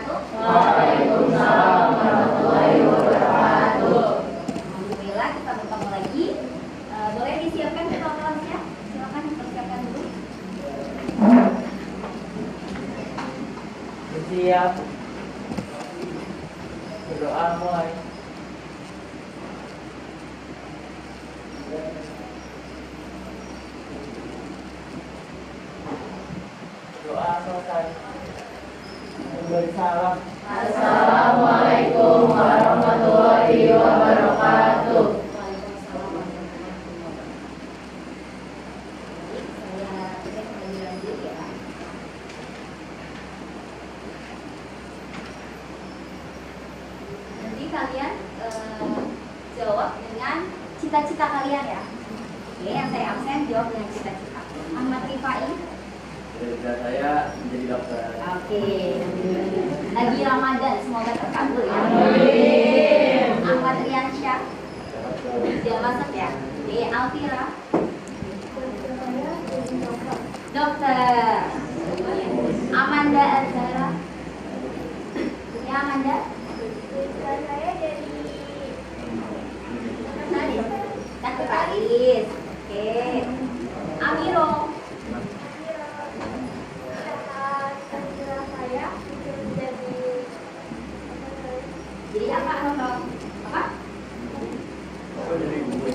wabarakatuh. Waalaikumsalam warahmatullahi wabarakatuh. Alhamdulillah kita bertemu lagi. Boleh disiapkan kelas-kelasnya? Silakan dipersiapkan dulu. Siap. Berdoa mulai. Doa selesai. Memberi salam. Assalamualaikum warahmatullahi wabarakatuh. Waalaikumsalam warahmatullahi wabarakatuh. Baik, saya kembali lanjut ya. Nanti kalian jawab dengan cita-cita kalian ya. Oke, yang saya absen jawab dengan cita-cita. Ahmad Rifai. Cita-cita saya menjadi dokter. Oke, lagi Ramadan semoga terkabul ya. Amin. Ahmad Riansyah. Jangan masuk ya. Oke, Alfira. Dokter. Amanda Azhara. Ya Amanda. Saya jadi Sekretaris. Oke. Amiro. saya Jadi apa Nono? Apa? Oh, jadi gue.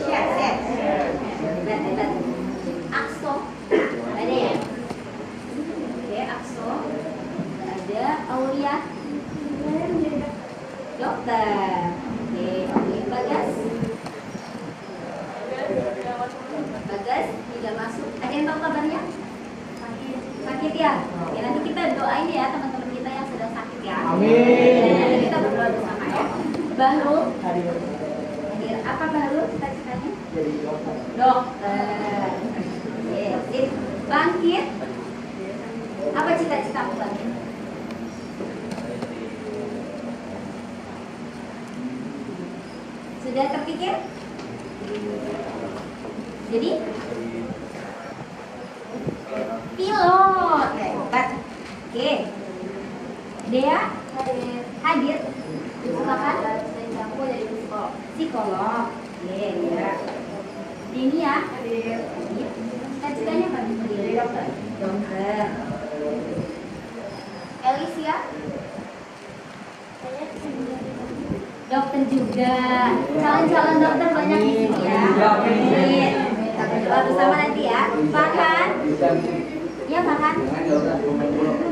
Set. Hebat. Akso. Ada ya? Oke, Akso. Ada Aulia. Dokter. Oke, Bagas. Bagas tidak masuk. Ada yang tahu kabarnya? Sakit ya? Oke, nanti kita doain ya teman-teman kita yang sedang sakit ya. Amin. Nanti kita berdoa bersama ya. Bahrul. Hadir. Hadir. Apa Bahrul cita-citanya? Jadi dokter. Dokter. Oke, sip. Bangkit. Apa cita-citamu Bangkit? Sudah terpikir? Jadi? Pilot. Hebat. Oke. Dea? Hadir. Silakan. Aku dari psikolog. Oke, ya. Dinia? Hadir. Cita-citanya apa? Dokter. Dokter. Elisia? Dokter juga. Calon-calon dokter banyak di sini ya. Amin. Kita berdoa bersama nanti ya. Farhan. Ya Farhan.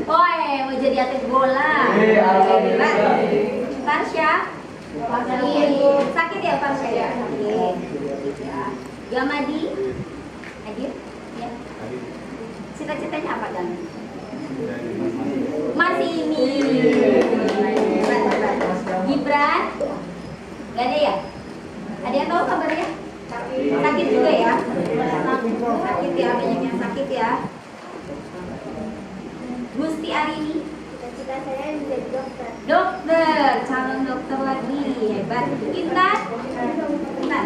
Boy, mau jadi atlet bola. Hebat. Farsha. Sakit ya Farsha ya. Oke. Gamadi. Hadir. Ya. Cita-citanya apa Gamadi? Masih ini. Gibran. Gak ada ya? Ada yang tahu kabarnya? Sakit juga ya? Sakit ya, banyak yang sakit ya. Gusti Arini. cita-cita saya menjadi dokter. Dokter, calon dokter lagi. Hebat. Intan. Intan.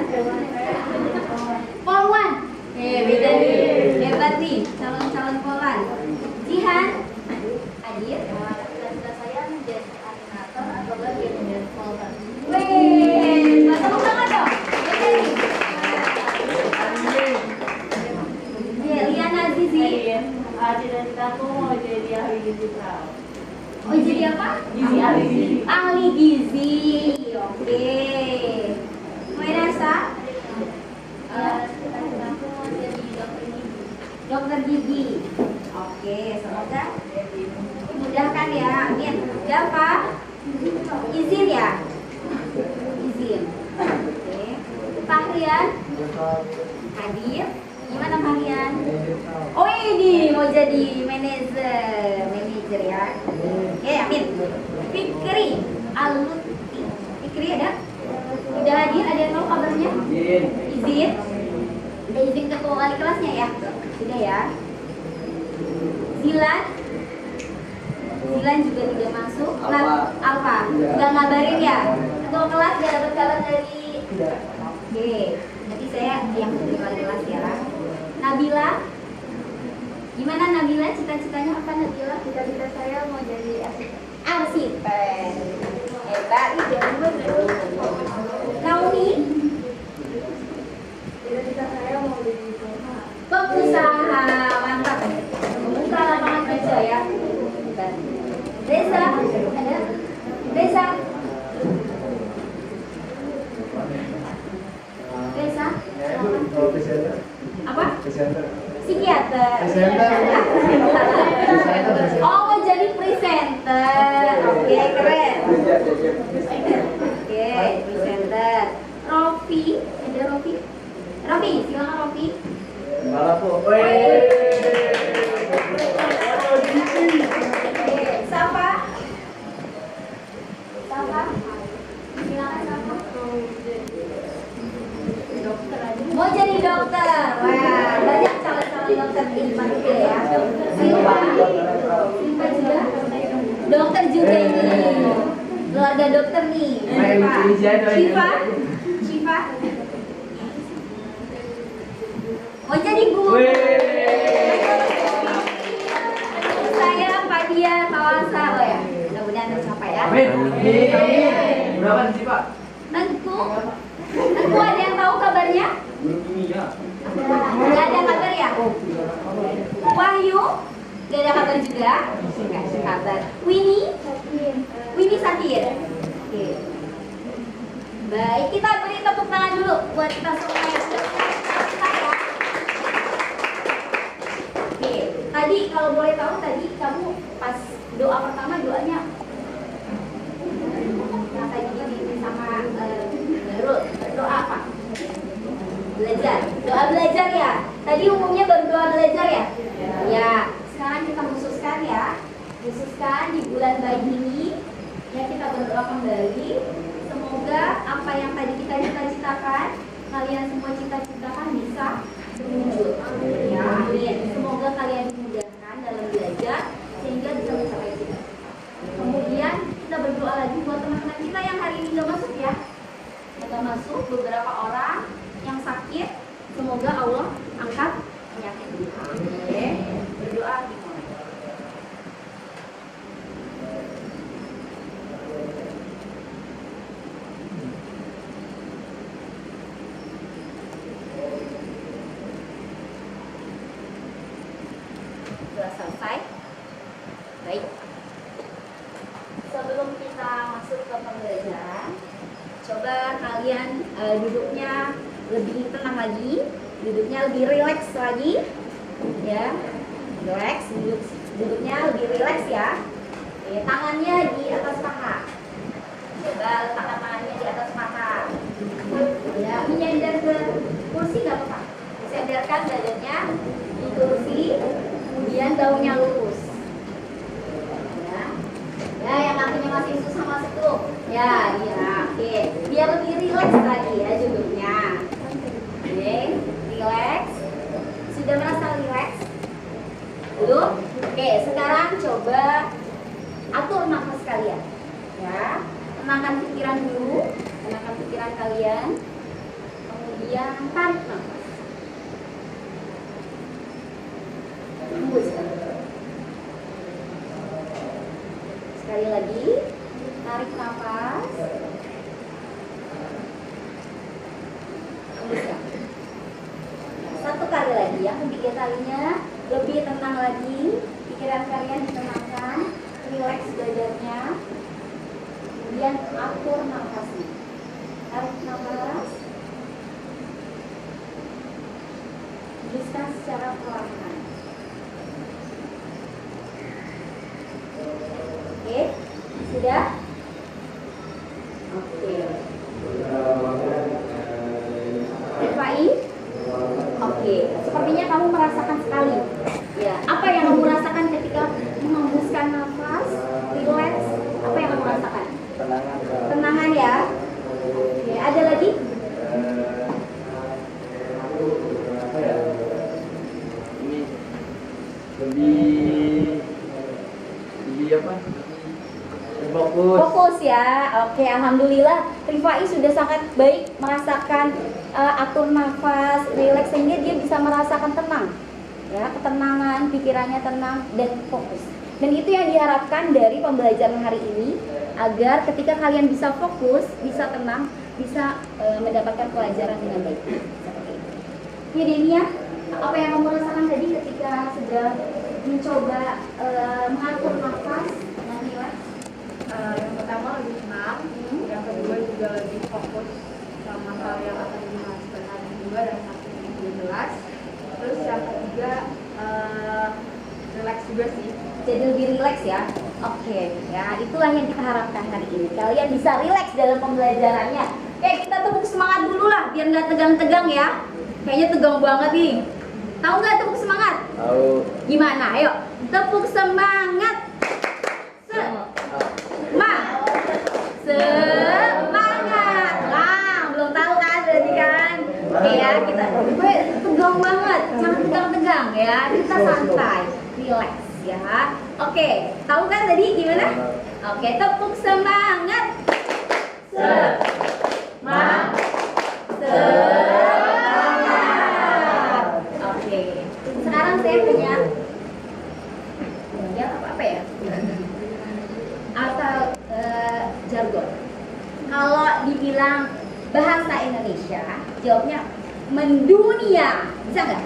Polwan. Beda nih. Hebat nih, calon-calon Polwan. Jihan. Hadir. Cita-cita saya menjadi animator atau bagian dari Polwan. Wih, tepuk tangan dong. Beda nih. Liana Zizi. Cita-citaku mau jadi ahli gizi perawat. Oh, jadi apa? Gizi, ahli gizi. Ahli gizi. Oke. Mairasa? Cita-citaku mau jadi dokter gigi. Dokter gigi. Oke, semoga dimudahkan ya. Amin. Java? Izin ya? Izin. Oke. Fahrian? Hadir. Gimana Fahrian? Oh ini mau jadi manajer ya. Oke, amin. Fikri Aluti. Fikri ada? Udah hadir? Ada yang tahu kabarnya? Izin. Udah izin ketua wali kelasnya ya? Sudah ya. Zilan juga tidak masuk. Alfa. Nggak ngabarin ya? Ketua kelas nggak dapat kabar dari. Oke. Nanti saya yang ketua wali kelas ya. Nabila. Gimana Nabila? Cita-citanya apa Nabila? Cita-cita saya mau jadi arsitek. Arsitek. Hebat, ide bener. Naomi, Cita-cita saya mau jadi pengusaha. pengusaha. Mantap. Membuka lapangan kerja ya. Hebat. Reza, ada? Reza. Reza, silakan. Apa? Psikiater. Oh, mau jadi presenter. Oke, keren. Oke, presenter. Rofi, ada Rofi? Rofi, silakan Rofi. Malah po. Oke, Safa. Safa. Silakan Safa. Mau jadi dokter. Wah, banyak calon-calon dokter di Iman juga ya. Silva. Silva juga. Dokter juga ini. Keluarga dokter nih. Shiva. Shiva. Mau jadi guru. Saya Fadia Tawasa. Oh ya, mudah-mudahan tercapai ya. Amin. Berapa sih Pak? Nengku. Nengku ada yang tahu kabarnya? Guru kimia. Gak ada kabar ya? Wahyu? Gak ada kabar juga? Gak ada kabar. Winnie? Winnie Satir. Oke. Baik, kita beri tepuk tangan dulu buat kita semua yang sudah ya. Oke, tadi kalau boleh tahu tadi kamu pas doa pertama doanya yang tadi dipimpin sama Nurul, doa apa? Belajar, doa belajar ya. Tadi umumnya baru doa belajar ya. Ya, sekarang kita khususkan ya, khususkan di bulan baik ini ya kita berdoa kembali. Semoga apa yang tadi kita cita-citakan, kalian semua cita-citakan bisa terwujud. Ya, amin. Semoga kalian dimudahkan dalam belajar sehingga bisa mencapai cita. Kemudian kita berdoa lagi buat teman-teman kita yang hari ini nggak masuk ya. Nggak masuk beberapa orang yang sakit, semoga Allah angkat penyakit kita. Oke, berdoa dimulai. Sudah selesai. Baik. Sebelum kita masuk ke pembelajaran, coba kalian duduknya lebih tenang lagi, duduknya lebih rileks lagi, ya, rileks, duduknya lebih rileks ya. Oke, tangannya di atas paha, coba letakkan tangannya di atas paha, ya, menyandar ke kursi nggak apa-apa, sandarkan badannya di kursi, kemudian daunnya lurus, ya, yang kakinya masih susah masuk tuh, ya, oke, biar lebih rileks lagi ya duduknya. Oke, relax. Sudah merasa relax? Belum? Oke, sekarang coba atur nafas kalian. Ya, tenangkan pikiran dulu, tenangkan pikiran kalian. Kemudian tarik nafas. Hembus. Sekali lagi, tarik nafas. Hembuskan. Satu kali lagi, yang ketiga kalinya lebih tenang lagi, pikiran kalian ditenangkan, rileks badannya, kemudian atur nafasnya. Tarik nafas, hembuskan secara perlahan. Oke, sudah? Oke. Rifai? Oke, sepertinya kamu merasakan sekali. Ya, apa yang kamu rasakan ketika menghembuskan nafas, relax? Apa yang kamu rasakan? Tenangan ya. Oke, ada lagi? Apa ya? Ini lebih apa? Fokus. Fokus ya. Oke, alhamdulillah Rifai sudah sangat baik merasakan atur nafas, rileks sehingga dia bisa merasakan tenang. Ya, ketenangan, pikirannya tenang dan fokus. Dan itu yang diharapkan dari pembelajaran hari ini agar ketika kalian bisa fokus, bisa tenang, bisa mendapatkan pelajaran dengan baik. Seperti itu. Ya Denia, apa yang kamu rasakan tadi ketika sedang mencoba mengatur nafas dan rileks? Yang pertama lebih tenang, yang kedua juga lebih fokus sama hal yang akan dijelaskan hari kedua dan satu yang lebih jelas. Terus yang ketiga relax juga sih. Jadi lebih rileks ya. Oke, ya itulah yang kita harapkan hari ini. Kalian bisa rileks dalam pembelajarannya. Oke, kita tepuk semangat dulu lah biar nggak tegang-tegang ya. Kayaknya tegang banget nih. Tahu nggak tepuk semangat? Tahu. Gimana? Ayo, tepuk semangat. Semangat. Wah, belum tahu kan berarti kan? Oke ya, kita tegang banget. Jangan tegang-tegang ya. Kita santai, relax ya. Oke, tahu kan tadi gimana? Oke, tepuk semangat. Semangat. Oke. Sekarang saya punya ya apa ya? Atau jargon. Kalau dibilang bahasa Indonesia, jawabnya mendunia. Bisa nggak?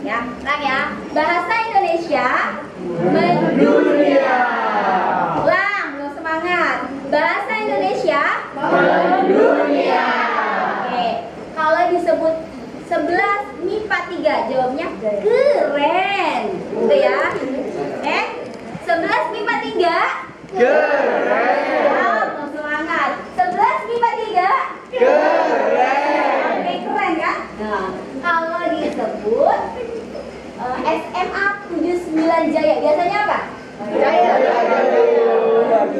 Ya, ulang ya. Bahasa Indonesia mendunia. Ulang, belum semangat. Bahasa Indonesia mendunia. Oke. Kalau disebut 11 MIPA 3, jawabnya keren. Gitu ya. 11 MIPA 3 keren. Belum semangat. 11 MIPA 3 keren. Oke, keren kan? Nah, kalau disebut SMA 79 Jaya, biasanya apa? Jaya.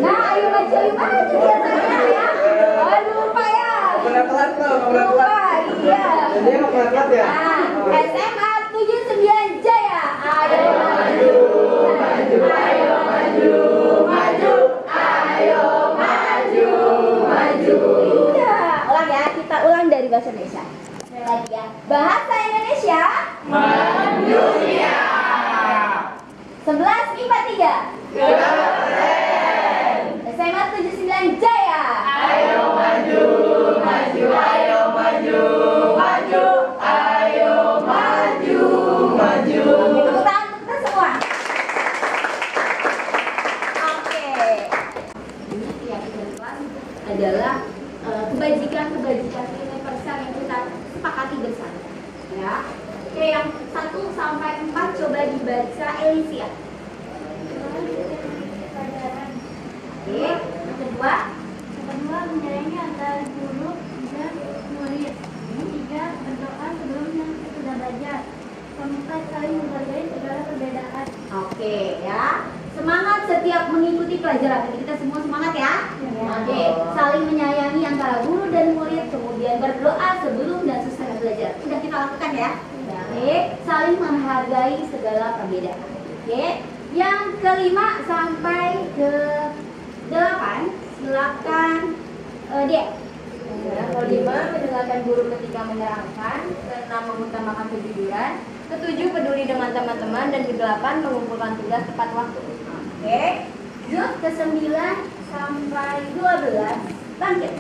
Nah, ayo maju biasanya ya. Oh, lupa ya. Lupa, iya. Jadi nggak pernah telat ya? Nah, SMA 79 Jaya. Ayo maju. Ayo maju. Ayo maju. Iya. Ulang ya, kita ulang dari bahasa Indonesia. Sekali lagi ya. Bahasa Indonesia mendunia. 11 MIPA 3 keren. SMA 79 Jaya. Ayo maju. Ayo maju. Oke, tepuk tangan untuk kita semua. Oke. Ini yang kelas adalah kebajikan universal yang kita sepakati bersama. Ya. Oke, yang 1 sampai 4 coba dibaca Elisia. Oke, yang kedua menyayangi antara guru dan murid. 3. Berdoa sebelum dan sesudah belajar. 4. Saling menghargai segala perbedaan. Oke ya. Semangat setiap mengikuti pelajaran. Jadi kita semua semangat ya. Oke. Saling menyayangi antara guru dan murid. Kemudian berdoa sebelum dan sesudah belajar. Sudah kita lakukan ya. Oke. Saling menghargai segala perbedaan. Oke. Yang ke-5 sampai ke-8. Silakan Dek. Ya, ke-5 mendengarkan guru ketika menerangkan. Ke-6 mengutamakan kejujuran. Ke-7 peduli dengan teman-teman. Dan ke-8 mengumpulkan tugas tepat waktu. Oke. Yuk ke-9 sampai 12 bangkit.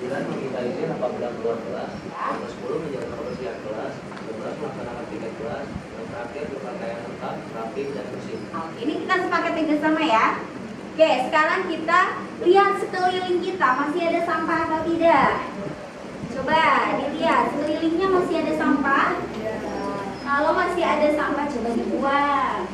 9 mengitalisir apabila keluar kelas. Nomor 10 menjalankan kebersihan kelas. 11 melaksanakan tiket kelas. Dan terakhir berpakaian lengkap, rapi dan bersih. Oke, ini kita sepakati bersama ya. Oke, sekarang kita lihat sekeliling kita masih ada sampah atau tidak. Coba dilihat sekelilingnya masih ada sampah. Kalau masih ada sampah coba dibuang.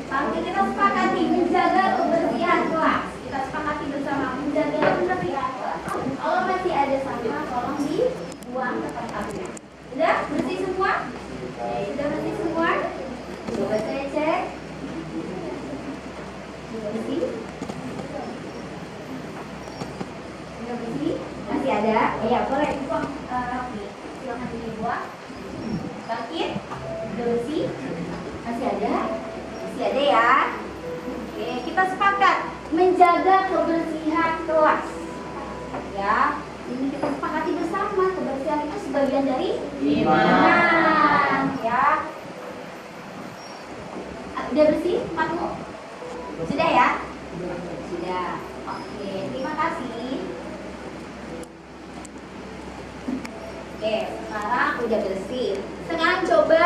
Sampai kita sepakati menjaga kebersihan kelas. Kita sepakati bersama menjaga kebersihan kelas. Kalau masih ada sampah tolong dibuang ke tempatnya. Sudah bersih semua? Sudah bersih semua? Coba saya cek. Sudah bersih? Sudah bersih? Masih ada? Ya boleh dibuang. Silakan dibuang. Bangkit. Sudah bersih? Masih ada? Masih ada ya? Oke, kita sepakat menjaga kebersihan kelas. Ya, Ini kita sepakati bersama, kebersihan itu sebagian dari Iman. ya. Udah bersih tempatmu? Sudah ya? Sudah. Oke, terima kasih. Oke, sekarang udah bersih. Sekarang coba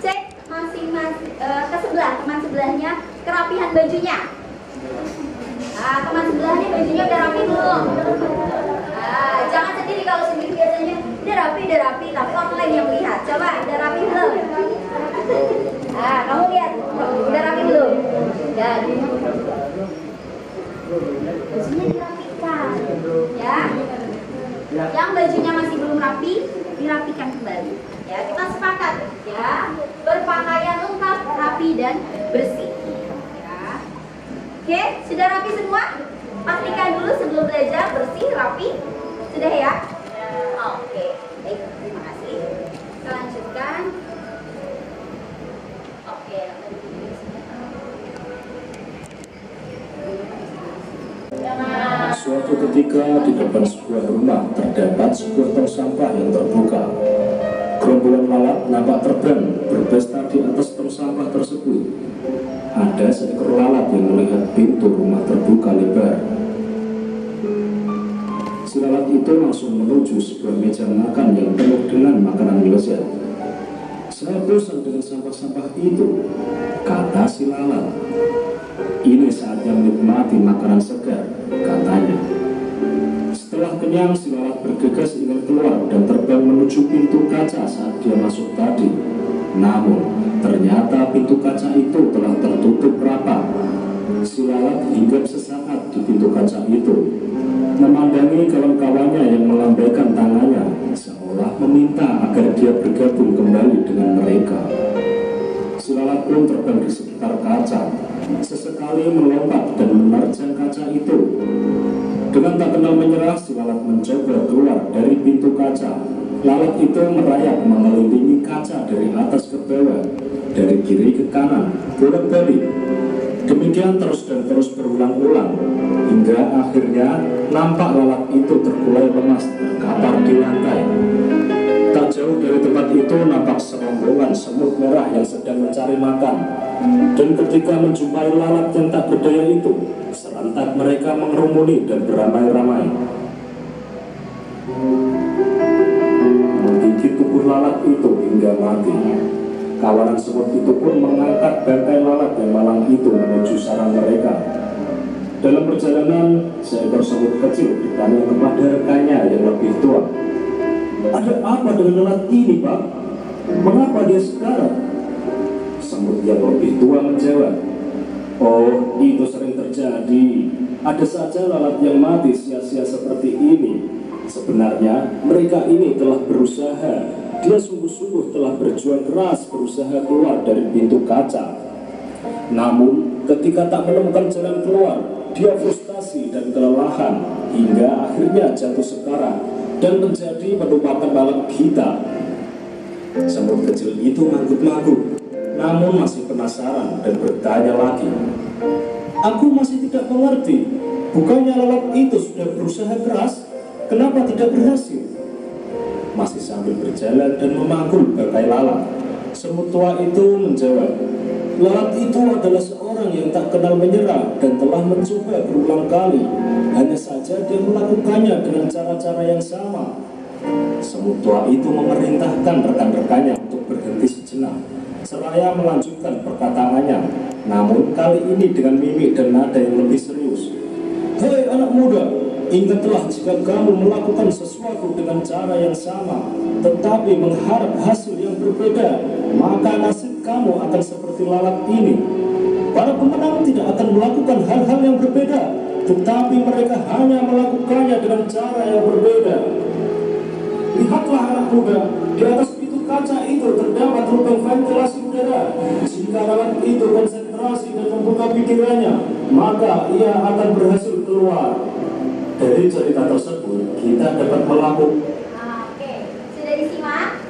cek masing-masing ke sebelah, teman sebelahnya kerapihan bajunya. Teman sebelahnya bajunya udah rapi belum? Jangan sendiri, kalau sendiri biasanya udah rapi, tapi orang lain yang lihat. Coba, udah rapi belum? Kamu lihat, udah rapi belum? Udah. Bajunya dirapikan, ya. Yang bajunya masih belum rapi, dirapikan kembali. Ya, kita sepakat, ya. Berpakaian lengkap, rapi dan bersih. Ya. Oke, sudah rapi semua? Pastikan dulu sebelum belajar bersih, rapi. Sudah ya? Oke, baik, terima kasih. Kita lanjutkan. Oke, Suatu ketika di depan sebuah rumah terdapat sebuah tong sampah yang terbuka. Gerombolan lalat nampak terbang berpesta di atas tong sampah tersebut. Ada seekor lalat yang melihat pintu rumah terbuka lebar. Si lalat itu langsung menuju sebuah meja makan yang penuh dengan makanan lezat. "Saya bosan dengan sampah-sampah itu," kata si lalat. "Ini saatnya menikmati makanan segar," katanya. Setelah kenyang, si lalat bergegas ingin keluar dan terbang menuju pintu kaca saat dia masuk tadi. Namun, ternyata pintu kaca itu telah tertutup rapat. Si lalat hinggap sesaat di pintu kaca itu, memandangi kawan-kawannya yang melambaikan tangannya, seolah meminta agar dia bergabung kembali dengan mereka. Si lalat pun terbang di sekitar kaca, sesekali melompat dan menerjang kaca itu. Dengan tak kenal menyerah, si lalat mencoba keluar dari pintu kaca. Lalat itu merayap mengelilingi kaca dari atas ke bawah, dari kiri ke kanan, bolak-balik. Demikian terus dan terus berulang-ulang, hingga akhirnya nampak lalat itu terkulai lemas terkapar di lantai. Tak jauh dari tempat itu nampak serombongan semut merah yang sedang mencari makan. Dan ketika menjumpai lalat yang tak berdaya itu, serentak mereka mengerumuni dan beramai-ramai menggigit tubuh lalat itu hingga mati. Kawanan semut itu pun mengangkat bangkai lalat yang malang itu menuju sarang mereka. Dalam perjalanan, seekor semut kecil bertanya kepada rekannya yang lebih tua, "Ada apa dengan lalat ini, Pak? Mengapa dia sekarat?" Semut yang lebih tua menjawab, "Oh, itu sering terjadi. Ada saja lalat yang mati sia-sia seperti ini. Sebenarnya mereka ini telah berusaha. Dia sungguh-sungguh telah berjuang keras berusaha keluar dari pintu kaca. Namun ketika tak menemukan jalan keluar, dia frustasi dan kelelahan hingga akhirnya jatuh sekarat dan menjadi merupakan lalat kita." Semut kecil itu manggut-manggut, namun masih penasaran dan bertanya lagi, "Aku masih tidak mengerti. Bukannya lalat itu sudah berusaha keras? Kenapa tidak berhasil?" Masih sambil berjalan dan memanggul bangkai lalat, semut tua itu menjawab, "Lalat itu adalah seorang yang tak kenal menyerah dan telah mencoba berulang kali. Hanya saja dia melakukannya dengan cara-cara yang sama." Semut tua itu memerintahkan rekan-rekannya untuk berhenti sejenak, seraya melanjutkan perkataannya, namun kali ini dengan mimik dan nada yang lebih serius. "Hei anak muda, ingatlah jika kamu melakukan sesuatu dengan cara yang sama, tetapi mengharap hasil yang berbeda, maka nasib kamu akan seperti lalat ini. Para pemenang tidak akan melakukan hal-hal yang berbeda, tetapi mereka hanya melakukannya dengan cara yang berbeda. Lihatlah anak muda, di atas pintu kaca itu terdapat lubang ventilasi udara. Jika lalat itu konsentrasi dan membuka pikirannya, maka ia akan berhasil keluar." Dari cerita tersebut, kita dapat melakukan. Oke, sudah disimak?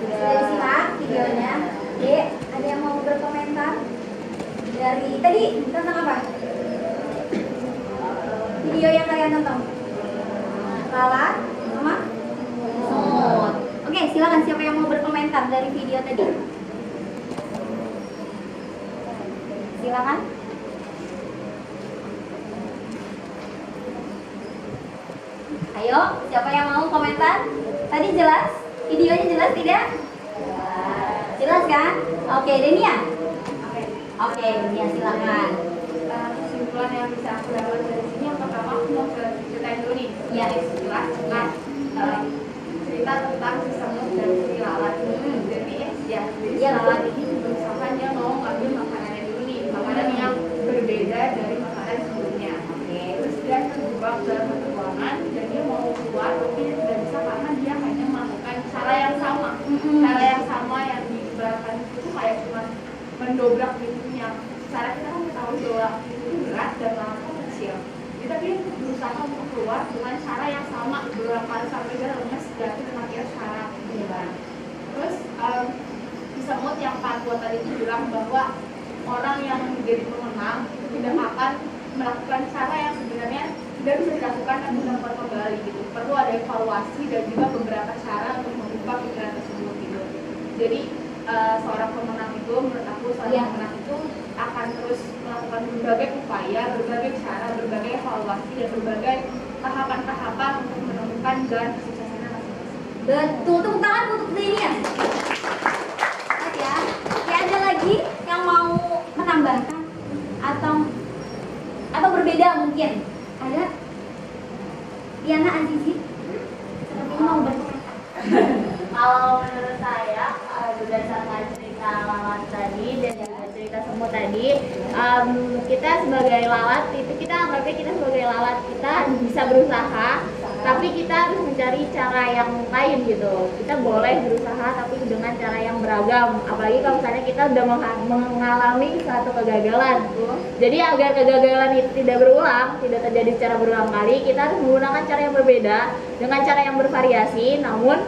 Sudah disimak videonya? Oke, ada yang mau berkomentar? Dari tadi tentang apa? Video yang kalian tonton? lalat sama semut. Oke, silakan siapa yang mau berkomentar dari video tadi? Silakan. Ayo, siapa yang mau komentar? Tadi jelas? Videonya jelas tidak? Jelas kan? Oke, Denia. Oke, Denia silakan. Kesimpulan yang bisa aku dapat dari sini yang pertama aku mau ceritain dulu nih. Ya, Jelas. Nah, cerita tentang si semut dan si lalat. Jadi si lalat ini berusaha dia mau ngambil makanannya dulu nih, makanan yang berbeda dari makanan sebelumnya. Terus dia terjebak dalam satu ruangan dan dia mau keluar tapi dia tidak bisa karena dia hanya melakukan cara yang sama. Cara yang sama yang diibaratkan itu kayak cuma mendobrak pintunya. Cara kita kan tahu bahwa itu berat dan lalatnya kecil. Jadi tapi dia berusaha untuk keluar dengan cara yang sama berulang kali sampai dia lemes dan dengan cara penyebaran. Terus si semut yang Pak Tua tadi itu bilang bahwa orang yang menjadi pemenang itu tidak akan melakukan cara yang sebenarnya tidak bisa dilakukan dan dilakukan kembali gitu. Perlu ada evaluasi dan juga beberapa cara untuk mengubah pikiran tersebut gitu. Jadi seorang pemenang itu menurut aku pemenang itu akan terus melakukan berbagai upaya, berbagai cara, berbagai evaluasi dan berbagai tahapan-tahapan untuk menemukan dan kesuksesannya masing-masing. Betul, tepuk tangan untuk Denia. Ya, ada lagi yang mau menambahkan atau berbeda mungkin? Ada? Diana Azizi? Sepertinya mau berkomentar. Kalau menurut saya berdasarkan cerita lalat tadi dan juga cerita semut tadi, kita sebagai lalat itu kita anggapnya kita sebagai lalat kita bisa berusaha, tapi kita harus mencari cara yang lain gitu. Kita boleh berusaha tapi dengan cara yang beragam. Apalagi kalau misalnya kita udah mengalami suatu kegagalan. Jadi agar kegagalan itu tidak berulang, tidak terjadi secara berulang kali, kita harus menggunakan cara yang berbeda dengan cara yang bervariasi, namun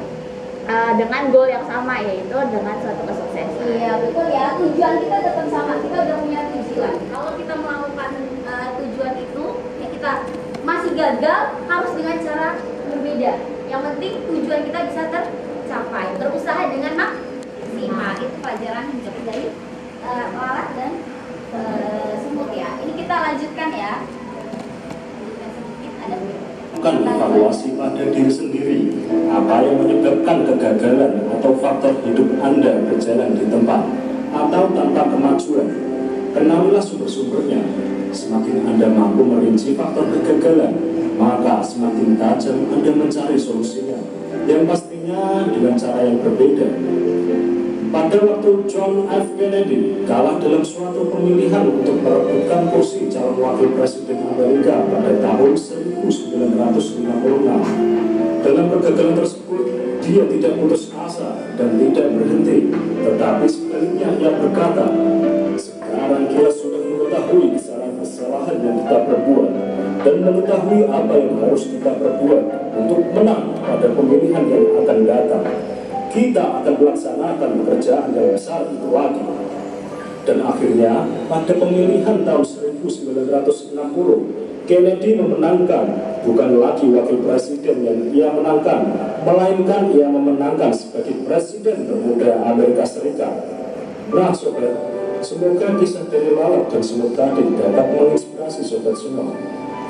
dengan goal yang sama, yaitu dengan suatu kesuksesan. Iya betul ya, tujuan kita tetap sama, kita udah punya tujuan. Kalau kita melakukan tujuan itu, ya kita masih gagal, harus dengan cara berbeda. Yang penting tujuan kita bisa tercapai, berusaha dengan maksimal. Itu pelajaran yang didapat dari lalat dan semut ya. Ini kita lanjutkan ya. Lanjutkan sedikit, ada Bukan evaluasi pada diri sendiri, apa yang menyebabkan kegagalan atau faktor hidup Anda berjalan di tempat atau tanpa kemajuan. Kenalilah sumber-sumbernya. Semakin Anda mampu merinci faktor kegagalan, maka semakin tajam Anda mencari solusinya, yang pastinya dengan cara yang berbeda. Pada waktu John F. Kennedy kalah dalam suatu pemilihan untuk merebutkan kursi calon wakil presiden Amerika pada tahun 1956. Dalam kegagalan tersebut, dia tidak putus asa dan tidak berhenti, tetapi sebaliknya ia berkata, sekarang kita sudah mengetahui kesalahan-kesalahan yang kita perbuat dan mengetahui apa yang harus kita perbuat untuk menang pada pemilihan yang akan datang. Kita akan melaksanakan pekerjaan yang besar itu lagi. Dan akhirnya, pada pemilihan tahun 1960, Kennedy memenangkan, bukan lagi wakil presiden yang ia menangkan, melainkan ia memenangkan sebagai presiden termuda Amerika Serikat. Nah sobat, semoga kisah dari lalat dan semut tadi dapat menginspirasi sobat semua.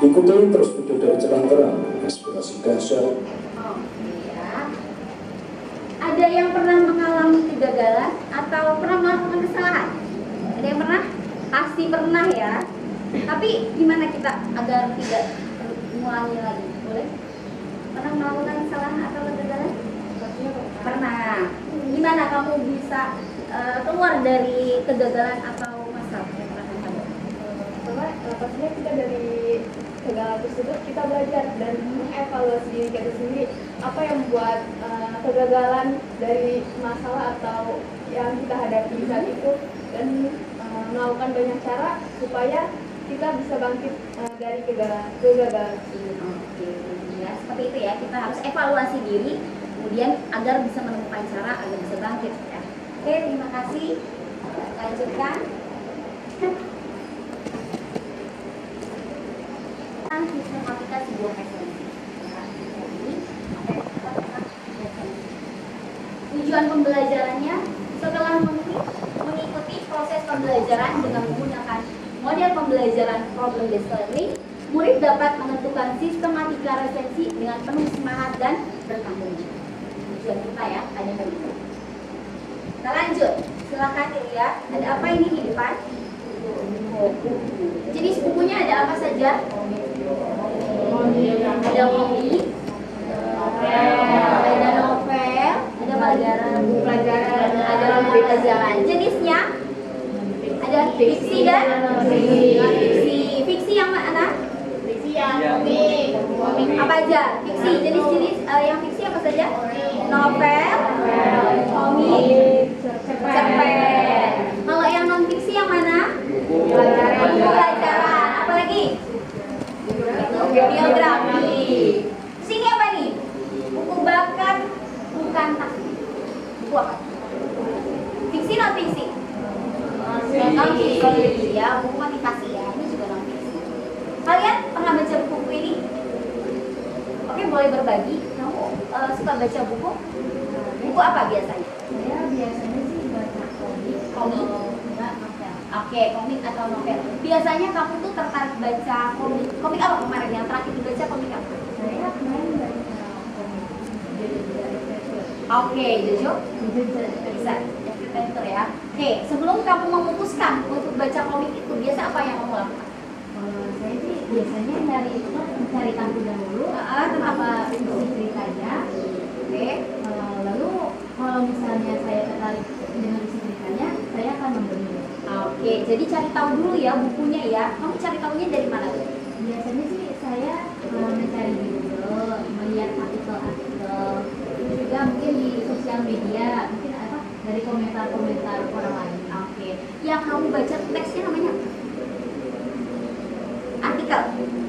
Ikuti terus video dari Cerah Terang, inspirasi dahsyat. Ada yang pernah mengalami kegagalan atau pernah melakukan kesalahan? Ada yang pernah? Pasti pernah ya. Tapi gimana kita agar tidak mengulangi lagi? Boleh? Pernah melakukan kesalahan atau kegagalan? Pernah. Gimana kamu bisa keluar dari kegagalan atau masalah yang pernah kamu? Pastinya kita dari kegagalan tersebut kita belajar dan mengevaluasi diri kita sendiri apa yang membuat kegagalan dari masalah atau yang kita hadapi saat itu dan melakukan banyak cara supaya kita bisa bangkit dari kegagalan tersebut. Oke, ya seperti itu ya, kita harus evaluasi diri kemudian agar bisa menemukan cara agar bisa bangkit ya. Oke, terima kasih. Lanjutkan. Sistematika sebuah esensi. Tujuan pembelajarannya setelah mengikuti proses pembelajaran dengan menggunakan model pembelajaran problem based learning, murid dapat menentukan sistematika resensi dengan penuh semangat dan bertanggung jawab. Tujuan kita ya, ada begitu. Kita lanjut, silakan dilihat. Ada apa ini di depan? Jenis bukunya ada apa saja? Ada komik, ada novel, ada pelajaran, ada pelajaran. Jenisnya ada fiksi dan fiksi. Fiksi yang mana? Fiksi yang komik. Apa aja? Fiksi. Jenis-jenis yang fiksi apa saja? Novel, komik, cerpen. Kalau yang non fiksi yang mana? Buku pelajaran. Apa lagi? Itu biografi. Sini apa nih? Buku bakat bukan taktik. Buku apa? Fiksi non fiksi? Non fiksi ya, buku motivasi ya. Ini juga non fiksi. Kalian pernah baca buku ini? Oke, boleh berbagi. Kamu suka baca buku? Buku apa biasanya? Saya biasanya sih baca komik. Komik? Enggak novel. Oke, komik atau novel. Biasanya kamu tuh tertarik baca komik. Komik apa kemarin yang terakhir dibaca komik apa? Saya kemarin baca komik. Oke, Jojo bisa adventure ya. Oke, sebelum kamu memutuskan untuk baca komik itu, biasa apa yang kamu lakukan? Saya sih biasanya mencari tahu dahulu Tentang apa isi ceritanya. Oke. Lalu kalau misalnya saya tertarik dengan isi ceritanya, saya akan membeli. Oke, jadi cari tahu dulu ya bukunya ya. Kamu cari tahunya dari mana? Biasanya sih saya mencari di Google, melihat artikel-artikel, terus juga mungkin di sosial media, mungkin apa dari komentar-komentar orang lain. Oke. Yang kamu baca teksnya namanya apa? Artikel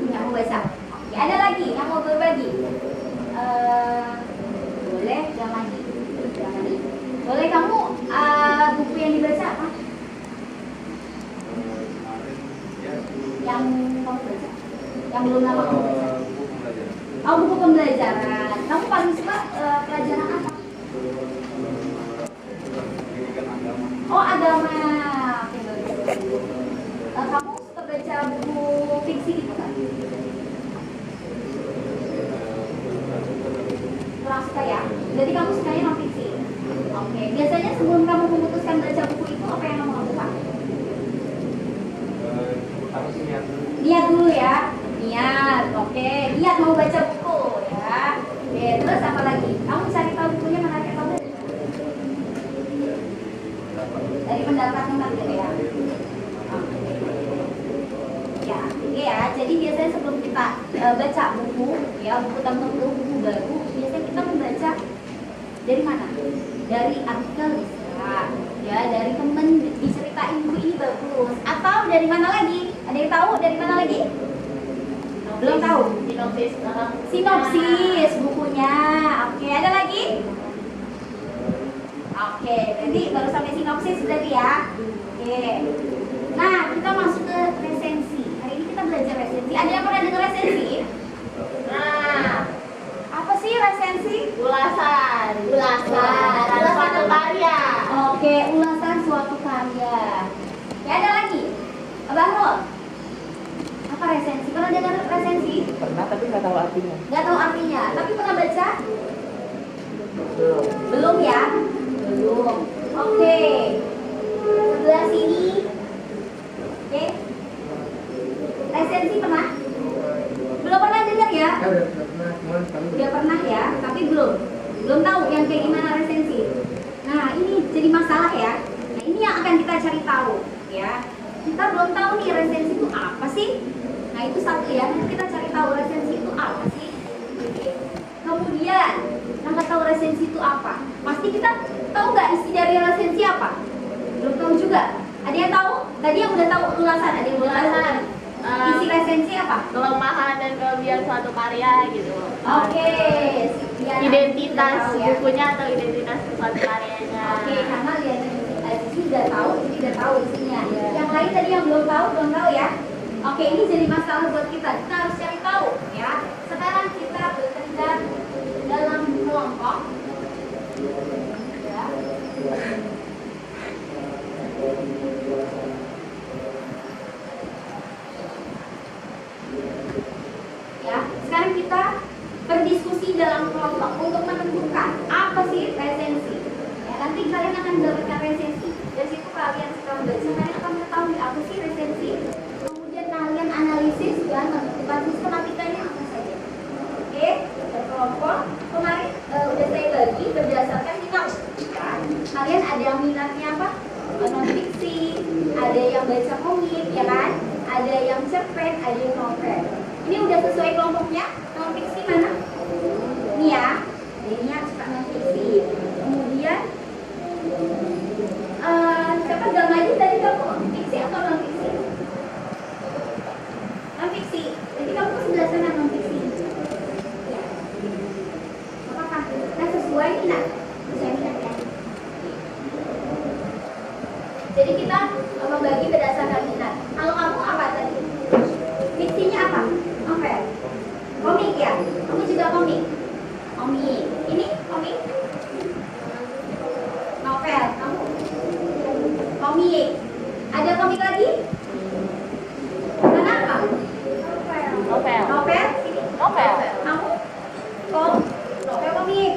yang kamu baca. Oke, ada lagi yang mau berbagi? Boleh, yang lagi. Yang lagi. Boleh kamu buku yang dibaca apa? Yang kamu baca? Yang belum lama kamu baca? Oh, buku pembelajaran. Kamu paling suka pelajaran apa? Oh, agama. Oke, bagus. Kamu suka baca buku fiksi gitu kan? Kurang suka ya? Jadi kamu sukanya non fiksi? Oke. Biasanya sebelum kamu memutuskan baca buku itu, apa yang kamu lakukan? Niat dulu ya. Niat. Oke. Niat mau baca buku ya. Oke. Terus apa lagi? Kamu cari tahu bukunya mana kayak kamu? Dari pendapat tentang gitu ya. Ya, oke ya. Jadi biasanya sebelum kita baca buku, ya buku tertentu, buku baru, biasanya kita membaca dari mana? Dari artikel bisa, ya dari temen diceritain buku ini bagus. Atau dari mana lagi? Ada yang tahu dari mana lagi? Belum tahu. Sinopsis bukunya. Oke, ada lagi? Oke, berarti baru sampai sinopsis berarti ya. Oke. Nah, kita masuk ke resensi. Hari ini kita belajar resensi. Ada yang pernah dengar resensi? Nah, Apa sih resensi? ulasan suatu karya. Oke, ulasan suatu karya. Ya, ada lagi? Abang Nul? Apa resensi? Pernah dengar resensi? Pernah tapi nggak tahu artinya. Nggak tahu artinya, tapi pernah baca? Belum ya? Belum. Oke. Sebelah sini. Oke. Resensi pernah? Belum pernah dengar ya? Udah pernah ya, tapi belum tahu yang kayak gimana resensi. Nah, ini jadi masalah ya. Nah, ini yang akan kita cari tahu ya. Kita belum tahu nih resensi itu apa sih? Nah, itu satu ya. Nanti kita cari tahu resensi itu apa sih. Oke. Kemudian, yang nggak tahu resensi itu apa? Pasti kita tahu nggak isi dari resensi apa? Belum tahu juga. Ada yang tahu? Tadi yang udah tahu ulasan, ada yang belum tahu. Isi resensi apa? Kelemahan dan kelebihan suatu karya gitu. Oke. Ya, Identitas tahu ya. bukunya atau identitas suatu karyanya. Oke, karena lihat ini udah tahu, ini udah tahu isinya. Yang lain tadi yang belum tahu ya. Oke, ini jadi masalah buat kita. Kita harus cari tahu ya. Sekarang kita bekerja dalam kelompok. Ya. Mari kita berdiskusi dalam kelompok untuk menentukan apa sih resensi. Ya, nanti kalian akan mendapatkan resensi. Dari situ kalian setelah baca, kalian akan mengetahui apa sih resensi. Kemudian kalian analisis dan menentukan sistematikanya apa saja. Oke, berkelompok. Kemarin udah saya bagi berdasarkan minat. Kalian ada yang minatnya apa? Non fiksi, ada yang baca komik, ya kan? Ada yang cerpen, ada yang novel. Ini udah sesuai kelompoknya. Non fiksi mana? Ini ya. Ini yang suka non fiksi. Kemudian siapa gak maju tadi kamu fiksi atau non fiksi? Non fiksi. Jadi kamu ke sebelah sana non fiksi. Ya. Apakah? Nah, sesuai minat. Sesuai minat ya. Jadi kita membagi berdasarkan minat. Kalau kamu apa tadi? Fiksinya apa? Novel. Komik ya? Kamu juga komik? Komik. Ini komik? Novel. Kamu? Komik. Ada komik lagi? Mana apa? Novel. Novel? Ini? Novel. Kamu? Novel komik.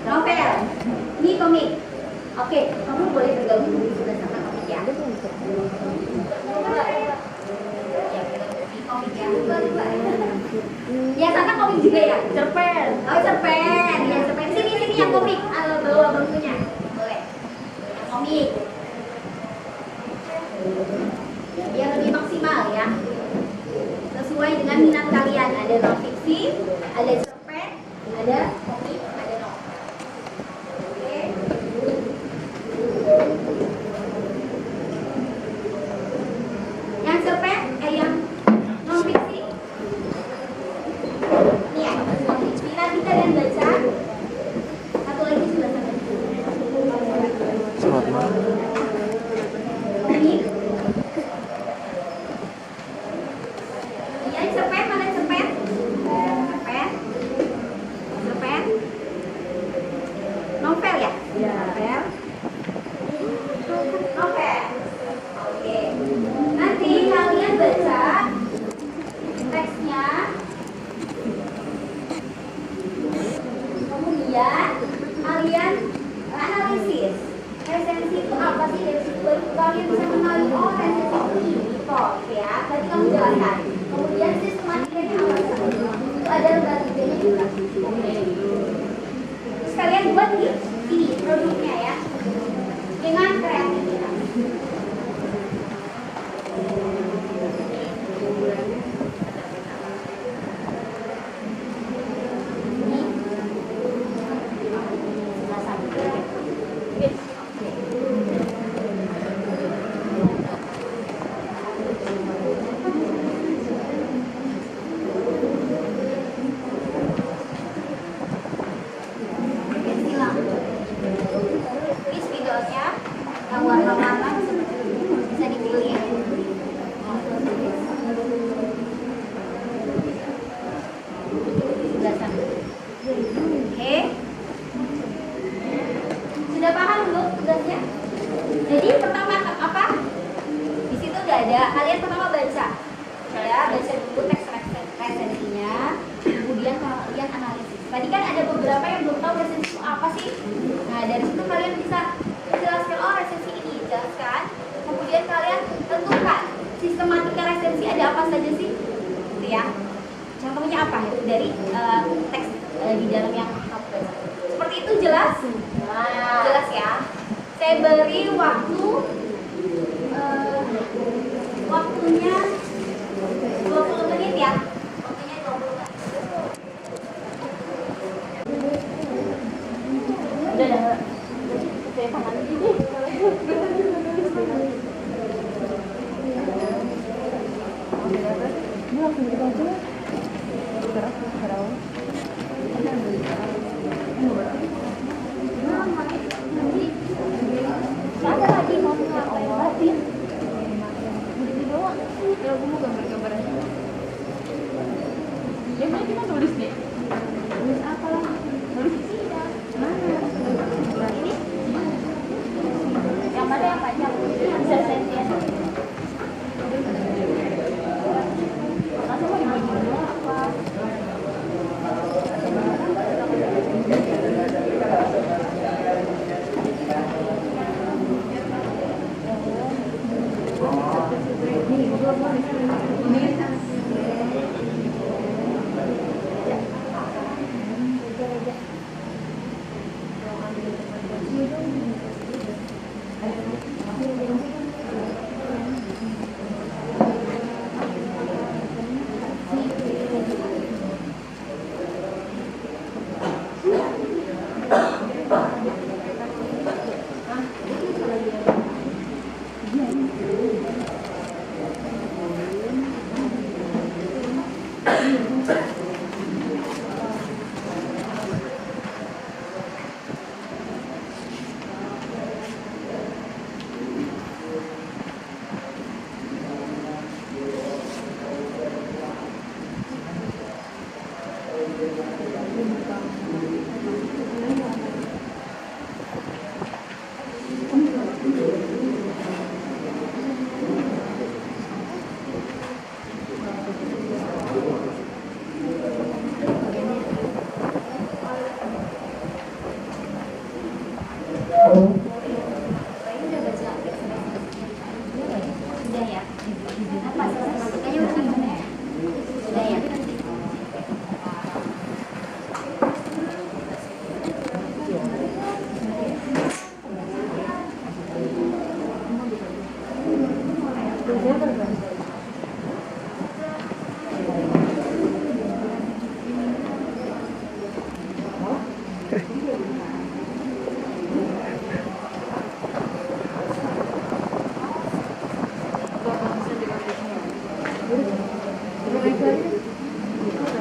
Novel. Ini komik. Oke, kamu boleh bergabung di sebelah sana komik ya. Komik ya. Ya sana komik juga ya. Cerpen. Oh cerpen, ya cerpen. Sini yang komik. Bawa bangkunya. Boleh. Yang komik. Biar lebih maksimal ya. Sesuai dengan minat kalian. Ada non fiksi, ada cerpen, ada komik, ada novel. Oke. Yang cerpen, yang non fiksi. Ini ya, non fiksi. Nanti kalian baca. Satu lagi sudah sampai. Komik. Yang cerpen mana cerpen? Cerpen. Cerpen. Novel ya? Novel. Novel. Oke. Nanti kalian baca teksnya. Kemudian kalian analisis. Resensi itu apa sih? Dari situ kalian bisa mengenali, oh resensi itu ini kok, ya. Berarti kamu jelaskan. Kemudian sistematikanya apa sih? Itu ada lembaga-lembaga juga. Terus kalian buat di sini produknya ya, dengan kreativitas. Ini sebelah sana. Silang. Ini spidolnya yang warna-warna bisa dipilih. Sebelah sana. Oke. Sudah paham belum tugasnya? Jadi pertama apa? Di situ udah ada. Kalian pertama baca. Ya, baca dulu teks resensinya. Kemudian kalian analisis. Tadi kan ada beberapa yang belum tahu resensi itu apa sih? Nah, dari situ kalian bisa menjelaskan, oh resensi ini, jelaskan. Kemudian kalian tentukan sistematika resensi ada apa saja sih? Gitu ya. Contohnya apa? Itu dari teks di dalam yang kamu baca. Seperti itu jelas? Jelas ya. Saya beri waktunya 20 menit ya. Waktunya 20 menit. Udah. Saya tangan ini. Ini langsung kita aja. Ada lagi mau ngapain? Begini doang. Ya, aku mau gambar-gambar aja. Ya, mana kita nulis nih? Nulis apa lah? Nulis isi ya. Mana? Ini? Yang mana yang panjang? Bisa sensi ya. Masa mau dibagi dua apa? Sudah ya? Apa selesai masuknya udah gimana ya? Sudah ya?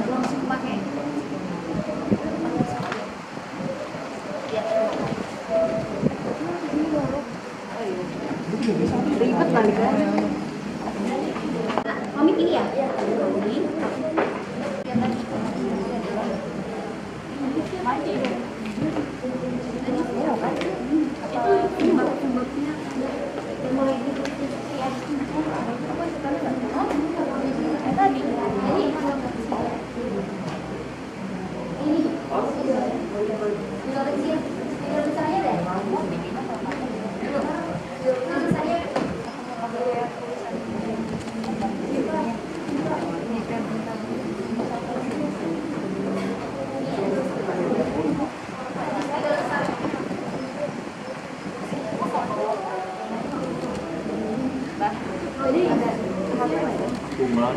Langsung pakai. Ribet balik lagi. Komik ini ya? Ini. Kumlan.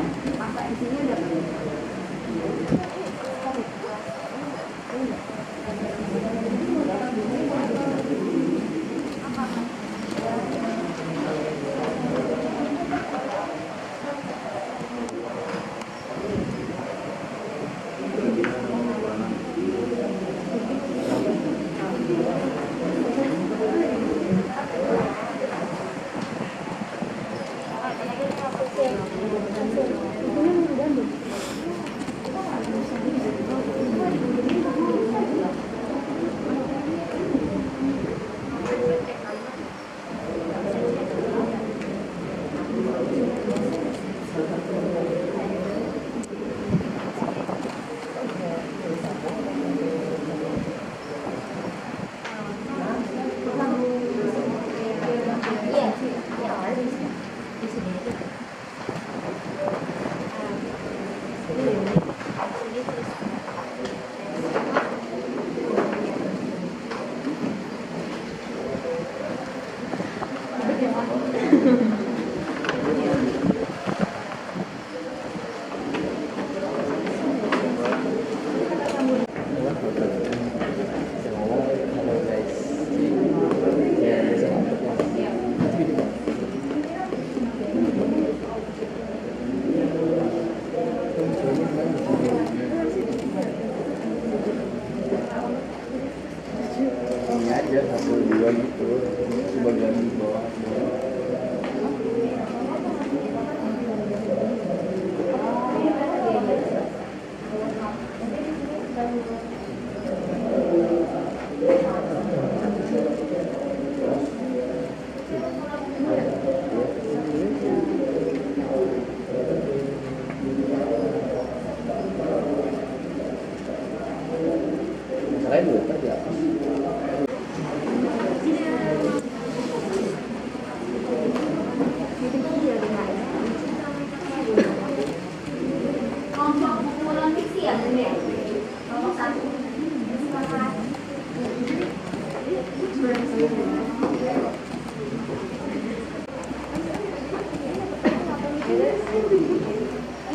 Ini aja 1 2 gitu, sebagian di bawah. Masalahnya dulu aja. Kelompok kumpulan fiksi ya, Bunda ya? Kelompok 1.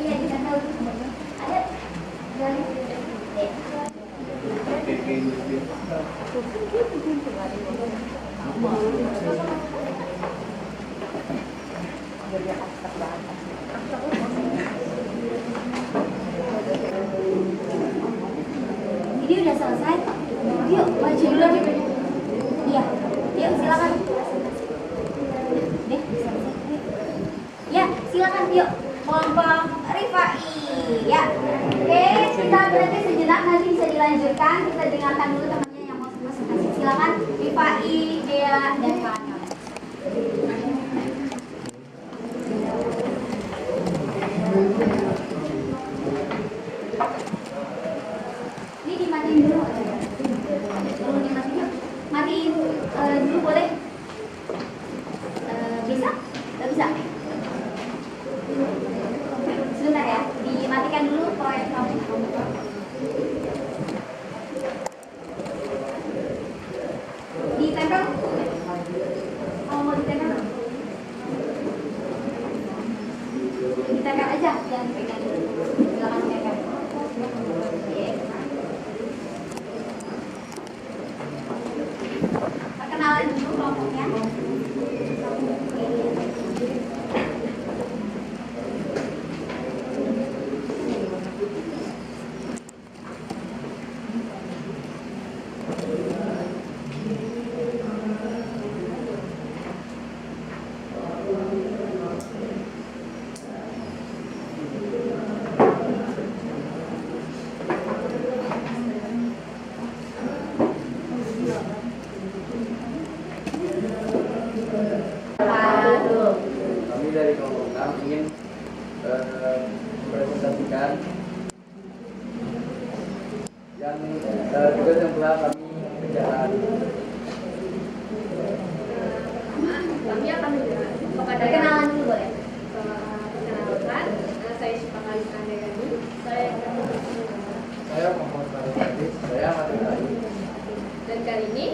Iya, kita tahu. Ada dari Dia udah selesai. Yuk, maju dulu. Iya, yuk silakan. Deh, selesai. Ya, silakan yuk. Kelompok Rifai. Ya. Oke, kita berhenti sejenak, nanti bisa dilanjutkan. Kita dengarkan dulu temannya yang mau masuk-masuk. Silakan Rifai, Dea, dan kawan-kawan. Ini dimatiin dulu. Perlu dimatiin. Matiin dulu boleh? Bisa? Nggak bisa? Sebentar ya, dimatikan dulu proyek kamu. Ditempel? Kalau mau ditempel? Ditempel aja, jangan dipegang dulu. Silakan tempel. Oke. Perkenalan dulu kelompoknya. Kami dari kelompok 6 ingin mempresentasikan yang tugas yang telah kami kerjakan. Kami akan menjelaskan kepada Perkenalan dulu boleh? perkenalkan, saya Syifa Kalista Andayani. Saya Muhammad Faruk Hadis, saya materi. Dan kali ini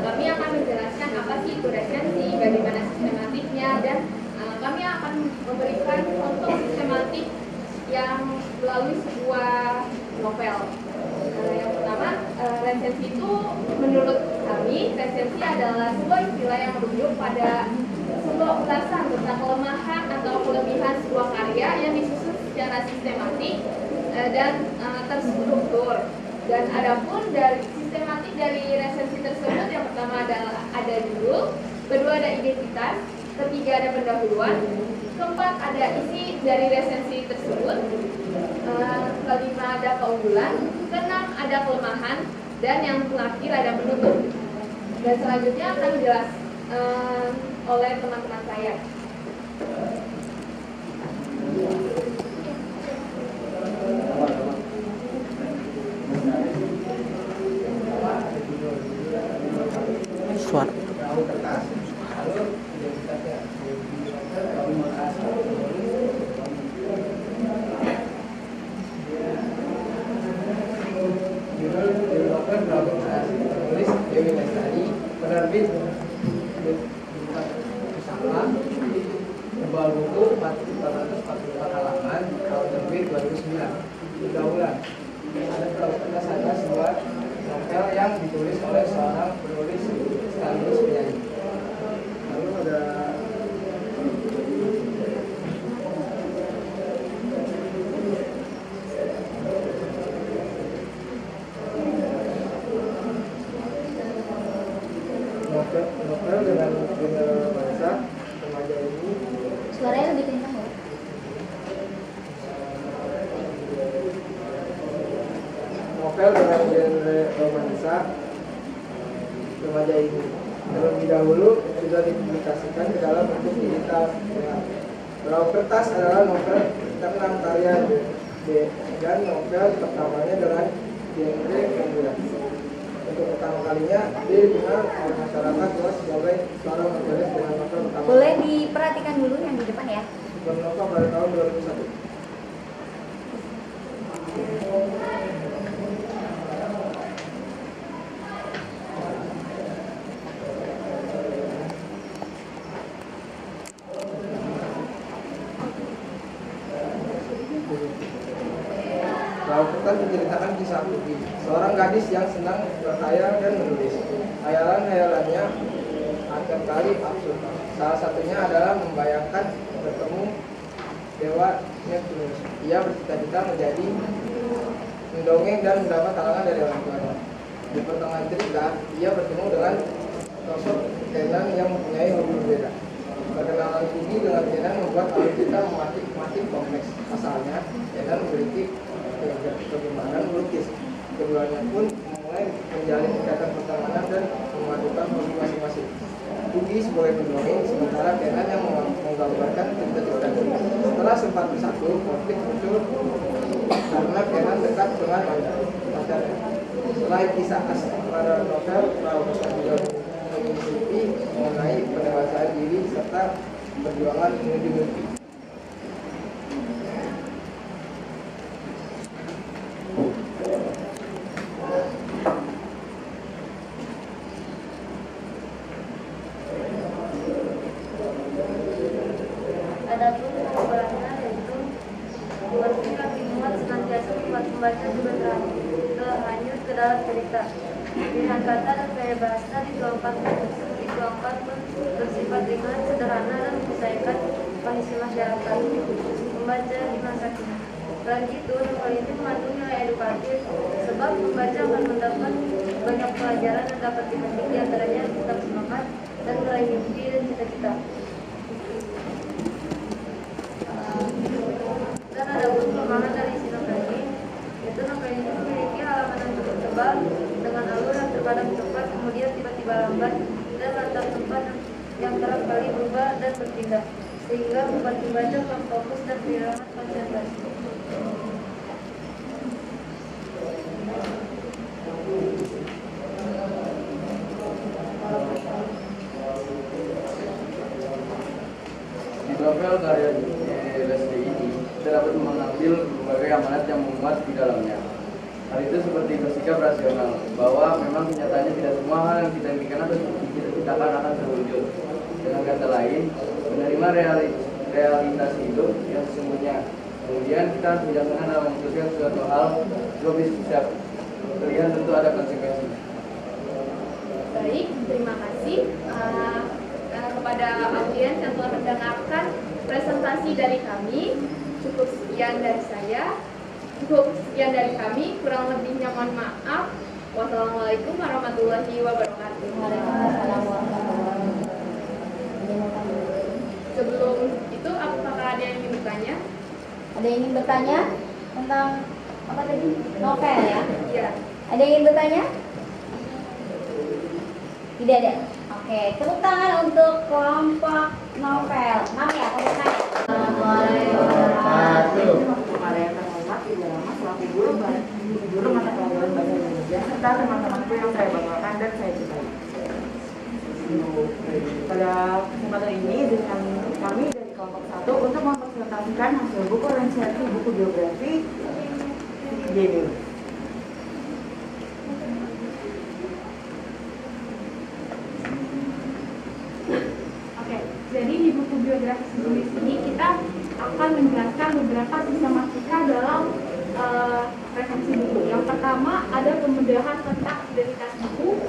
kami akan menjelaskan apa sih itu resensi, bagaimana sistematiknya, dan kami akan memberikan contoh sistematik yang melalui sebuah novel. Yang pertama, resensi itu menurut kami, resensi adalah sebuah istilah yang merujuk pada sebuah ulasan tentang kelemahan atau kelebihan sebuah karya yang disusun secara sistematik dan terstruktur. Dan adapun dari sistematik dari resensi tersebut, yang pertama adalah ada judul, kedua ada identitas, ketiga ada pendahuluan, keempat ada isi dari resensi tersebut, kelima ada keunggulan, keenam ada kelemahan, dan yang terakhir ada penutup. Dan selanjutnya akan dijelaskan oleh teman-teman saya. Suara. Penerbit Pusaka, tebal buku 444 halaman, tahun terbit 2009. Pendahuluan. Ada saja sebuah novel yang ditulis oleh seorang penulis sekaligus penyanyi. Lalu ada novel dengan genre bahasa remaja ini. Suaranya lebih kencang ya? Novel dengan genre romansa remaja ini terlebih dahulu sudah dipublikasikan ke dalam bentuk digital. Perahu Kertas adalah novel ke-6 karya D dan novel pertamanya dengan genre pemula. Untuk pertama kalinya dia dikenal oleh masyarakat luas sebagai seorang novelis dengan novel pertama. Boleh diperhatikan dulu yang di depan ya. Supernova pada tahun 2001. Perahu Kertas menceritakan kisah Putih, seorang gadis yang senang berkhayal dan menulis. Khayalan-khayalannya acap kali absurd. Salah satunya adalah membayangkan bertemu dewa Neptunus. Ia bercita-cita menjadi mendongeng dan mendapat halangan dari orang tuanya. Di pertengahan cerita, ia bertemu dengan sosok Kenan yang mempunyai hobi berbeda. Perkenalan Pugi dengan Kenan membuat alur cerita makin kompleks. Asalnya, Kenan memiliki kegemaran melukis. Keduanya pun mulai menjalin ikatan pertemanan dan memadukan hobi masing-masing. Pugi sebagai pendongeng, sementara Kenan yang menggambarkan cerita-cerita. Setelah sempat bersatu, konflik muncul karena Kenan dekat dengan pacarnya. Selain kisah asmara novel, Pramuka juga mengikuti mengenai pendewasaan diri serta perjuangan menuju mimpi. Adapun pengobatan yaitu buatnya kaki muat senantiasa membuat pembaca juga terhanyut ke dalam cerita. Pilihan kata dan gaya bahasa dituangkan pun bersifat ringan, sederhana dan menyelesaikan kondisi masyarakat membaca di masa kini. Selain itu, novel ini mengandung nilai edukatif sebab membaca akan mendapat banyak pelajaran dan dapat dipetik diantaranya tentang semangat dan meraih mimpi dan cita-cita. Dan ada pun kelemahan dari isi novel ini, yaitu novel ini memiliki halaman yang cukup tebal dengan alur yang terkadang cepat, kemudian tiba-tiba lambat, dan latar tempat yang kerap kali berubah dan berpindah, sehingga membuat pembaca kurang fokus dan kehilangan konsentrasi. Di novel karya Leslie ini, kita dapat mengambil berbagai amanat yang memuat di dalamnya. Hal itu seperti bersikap rasional, bahwa memang kenyataannya tidak semua hal yang kita inginkan atau kita akan terwujud. Dengan kata lain, menerima realitas hidup yang sesungguhnya. Kemudian kita harus bijaksana dalam memutuskan suatu hal, sebab bisa terlihat tentu ada konsekuensinya. Baik, terima kasih kepada audiens yang telah mendengarkan presentasi dari kami. Cukup sekian dari kami, kurang lebihnya mohon maaf. Wassalamualaikum warahmatullahi wabarakatuh. Sebelum itu, apakah ada yang ingin bertanya? Ada yang ingin bertanya tentang apa tadi? Novel ya? Iya. Ada yang ingin bertanya? Tidak ada. Oke, tepuk tangan untuk kelompok novel. 6 ya, tepuk tangan. Kepada yang terhormat, Ibu Rama selaku guru mata pelajaran bahasa Indonesia serta teman-temanku yang saya banggakan dan saya cintai. Pada kesempatan ini dengan kami dari kelompok 1 untuk mempresentasikan hasil buku resensi buku biografi Jenny. Jadi di buku biografi sejenis ini kita akan menjelaskan beberapa sistematika dalam resensi buku. Yang pertama ada pembedahan tentang identitas buku,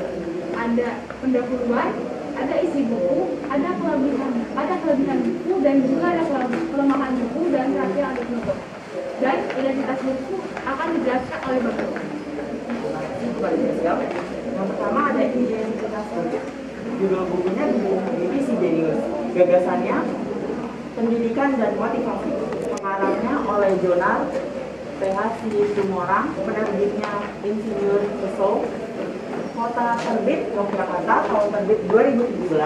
ada pendahuluan, ada isi buku, ada kelebihan buku dan juga ada kelemahan buku dan terakhir ada penutup. Dan identitas buku akan dijelaskan oleh Bapak. Yang pertama ada identitas buku. Judul bukunya Divisi Jenius. Gagasannya pendidikan dan motivasi. Pengarangnya oleh Jonar PH Situmorang, penerbitnya Insinyur Peso. Kota terbit Yogyakarta, tahun terbit 2017.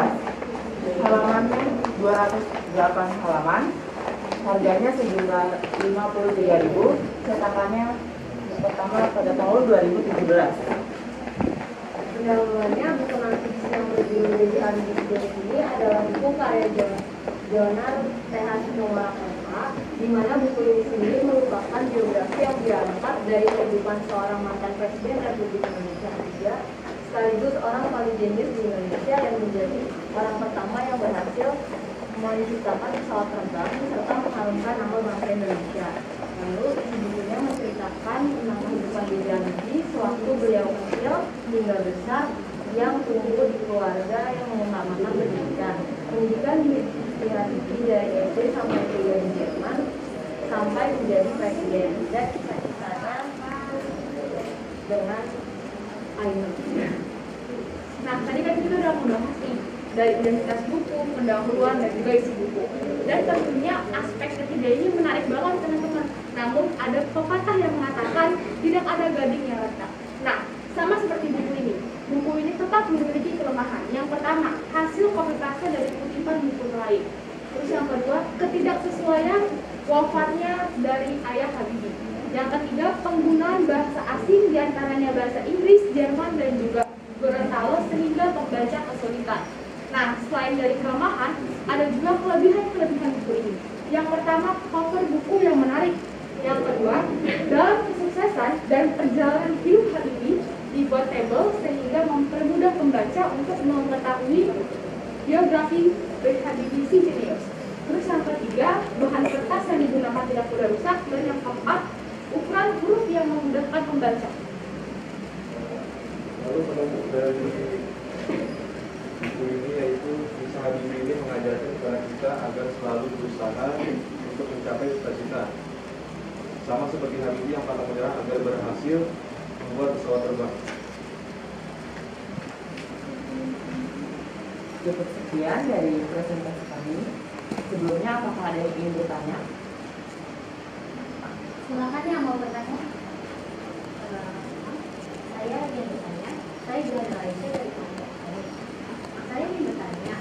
Halamannya 208 halaman. Harganya sejumlah 53.000. Cetakannya pertama pada tahun 2017. Pendahuluannya buku non-fiksi yang berjudul Dejahan ini adalah buku karya Jonar TH Situmorang MA, di mana buku ini sendiri merupakan biografi yang diangkat dari kehidupan seorang mantan Presiden Republik Indonesia ketiga, sekaligus orang paling jenius di Indonesia yang menjadi orang pertama yang berhasil menciptakan pesawat terbang serta mengharumkan nama bangsa Indonesia. Lalu isi bukunya menceritakan tentang kehidupan di Jambi sewaktu beliau kecil hingga besar yang tumbuh di keluarga yang mengutamakan pendidikan. Pendidikan dilatih dari SD sampai kuliah di Jerman sampai menjadi presiden dan cita-citanya dengan Ainun. Nah, tadi kan kita udah membahas nih dari identitas buku, pendahuluan, dan juga isi buku. Dan tentunya aspek ketiga ini menarik banget teman-teman. Namun ada pepatah yang mengatakan tidak ada gading yang retak. Nah, sama seperti buku ini. Buku ini tetap memiliki kelemahan. Yang pertama, hasil copy paste dari kutipan buku lain. Terus yang kedua, ketidaksesuaian wafatnya dari ayah Habibie. Yang ketiga, penggunaan bahasa asing diantaranya bahasa Inggris, Jerman, dan juga Gorontalo sehingga pembaca kesulitan. Nah, selain dari kelemahan, ada juga kelebihan-kelebihan buku ini. Yang pertama, cover buku yang menarik. Yang kedua, dalam kesuksesan dan perjalanan hidup Habibie dibuat table sehingga mempermudah pembaca untuk mengetahui biografi dari Habibie si jenius. Terus yang ketiga, bahan kertas yang digunakan tidak mudah rusak. Dan yang keempat, ukuran huruf yang memudahkan pembaca. Lalu penutup dari buku ini yaitu kisah Habibie ini mengajarkan kepada kita agar selalu berusaha untuk mencapai cita-cita. Sama seperti Habibie yang pantang menyerah agar berhasil membuat pesawat terbang. Cukup sekian dari presentasi kami. Sebelumnya apakah ada yang ingin bertanya? Silakan yang mau bertanya. Saya ingin bertanya. Saya juga Malaysia dari Kampung. Saya ingin bertanya,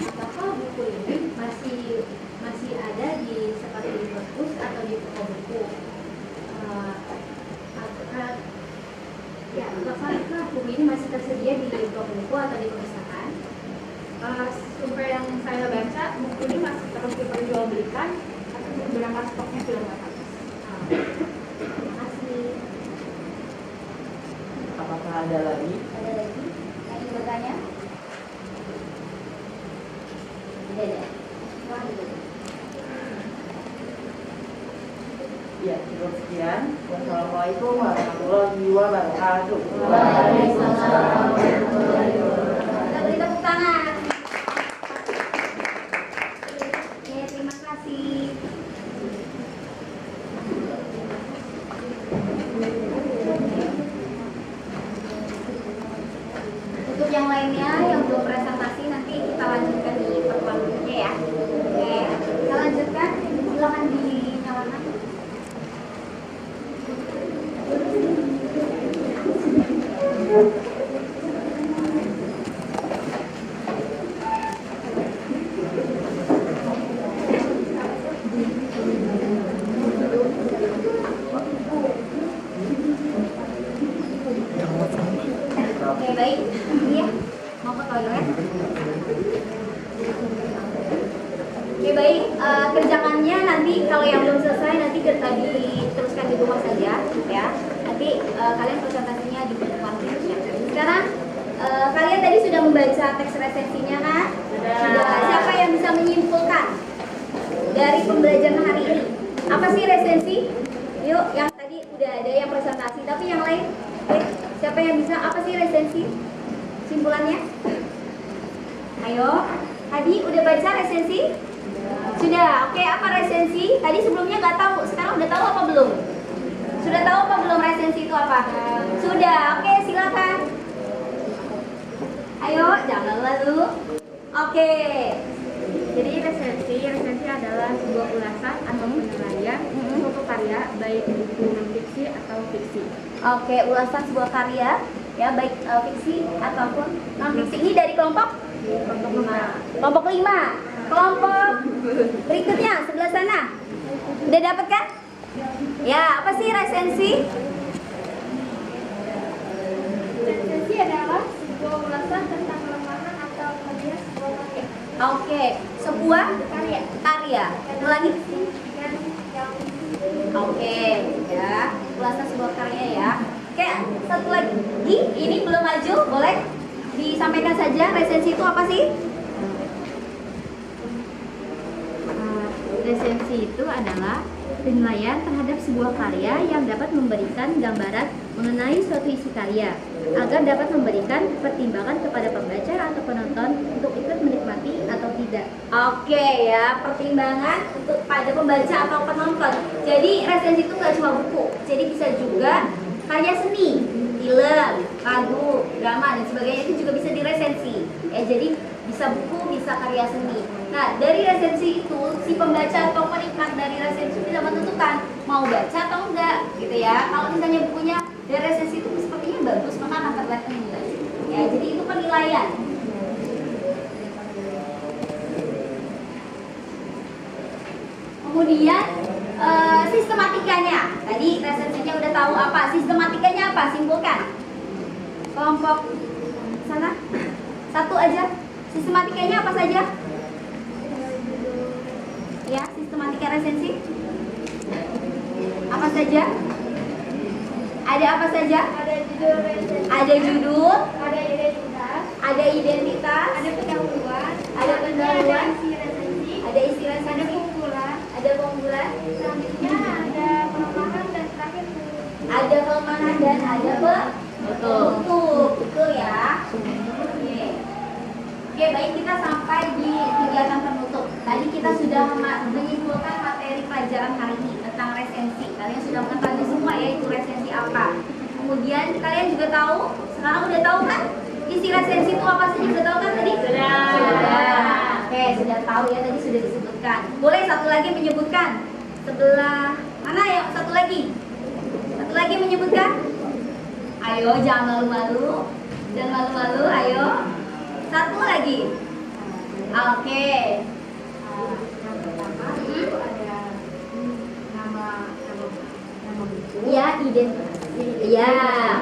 apakah buku ini masih ada di seperti di perpus atau di toko buku? Apakah buku ini masih tersedia di toko buku atau di perpustakaan? Sumber yang saya baca, buku ini masih terus diperjualbelikan, tapi beberapa stoknya sudah nggak habis. Terima kasih. Apakah ada lagi? Ada lagi yang ingin bertanya? Ada. Ya, cukup sekian. Wassalamualaikum warahmatullahi wabarakatuh. Waalaikumsalam warahmatullahi wabarakatuh. Kita beri tepuk tangan. Oke, terima kasih. Untuk yang lainnya yang belum presentasi nanti kita lanjutkan di pertemuan berikutnya ya. Oke, kita lanjutkan. Silakan dinyalakan. Oke, baik. Iya, mau ke toilet. Oke, baik. Kerjakannya nanti kalau yang belum selesai nanti diteruskan di rumah saja, ya. Nanti kalian presentasinya di pertemuan berikutnya. Sekarang kalian tadi sudah membaca teks resensinya kan? Sudah. Siapa yang bisa menyimpulkan dari pembelajaran hari ini? Apa sih resensi? Yuk, yang tadi udah ada yang presentasi, tapi yang lain, siapa yang bisa? Apa sih resensi? Simpulannya? Ayo, tadi udah baca resensi? Sudah. Oke, apa resensi? Tadi sebelumnya nggak tahu, sekarang udah tahu apa belum? Sudah tahu apa belum resensi itu apa? Sudah. Oke, silakan. Ayo, jangan lalu. Oke. Jadi resensi adalah sebuah ulasan atau penilaian suatu karya baik buku non fiksi atau fiksi. Oke, ulasan sebuah karya ya baik fiksi ataupun non fiksi. Ini dari kelompok 5. Kelompok 5. Kelompok berikutnya sebelah sana. Udah dapat kan? Ya, apa sih resensi? Resensi adalah sebuah ulasan tentang kelemahan atau kelebihan sebuah karya. Oke, sebuah karya. Ulangi. Oke, ya. Ulasan sebuah karya ya. Oke, satu lagi. Ini belum maju, boleh disampaikan saja resensi itu apa sih? Resensi itu adalah penilaian terhadap sebuah karya yang dapat memberikan gambaran mengenai suatu isi karya agar dapat memberikan pertimbangan kepada pembaca atau penonton untuk ikut menikmati atau tidak. Oke ya, pertimbangan untuk pada pembaca atau penonton. Jadi resensi itu nggak cuma buku, jadi bisa juga karya seni, film, lagu, drama dan sebagainya itu juga bisa diresensi. Ya, jadi bisa buku, bisa karya seni. Nah, dari resensi itu si pembaca atau penikmat dari resensi bisa menentukan mau baca atau enggak, gitu ya. Kalau misalnya bukunya dari resensi itu sepertinya bagus, maka akan terlihat nilai. Ya, jadi itu penilaian. Kemudian sistematikanya. Tadi resensinya udah tahu apa. Sistematikanya apa? Simpulkan. Kelompok sana. Satu aja. Sistematikanya apa saja? Ya, sistematika resensi. Apa saja? Ada apa saja? Ada judul resensi. Ada judul. Ada identitas. Ada identitas. Ada pendahuluan. Ada pendahuluan. Ada isi resensi. Ada isi resensi. Ada keunggulan. Ada keunggulan. Selanjutnya ada kelemahan dan terakhir Ada kelemahan dan ada betul ya. Oke, baik, kita sampai di kegiatan penutup. Tadi kita sudah menyimpulkan materi pelajaran hari ini tentang resensi. Kalian sudah mengetahui semua ya itu resensi apa. Kemudian kalian juga tahu, sekarang udah tahu kan isi resensi itu apa sih? Sudah tahu kan tadi? Sudah. Oke, sudah tahu ya, tadi sudah disebutkan. Boleh satu lagi menyebutkan? Sebelah mana ya? Satu lagi. Satu lagi menyebutkan? Ayo, jangan malu-malu. Jangan malu-malu, ayo. Satu lagi. Oke. Yang pertama itu ada nama buku. Ya, identitas. Ya,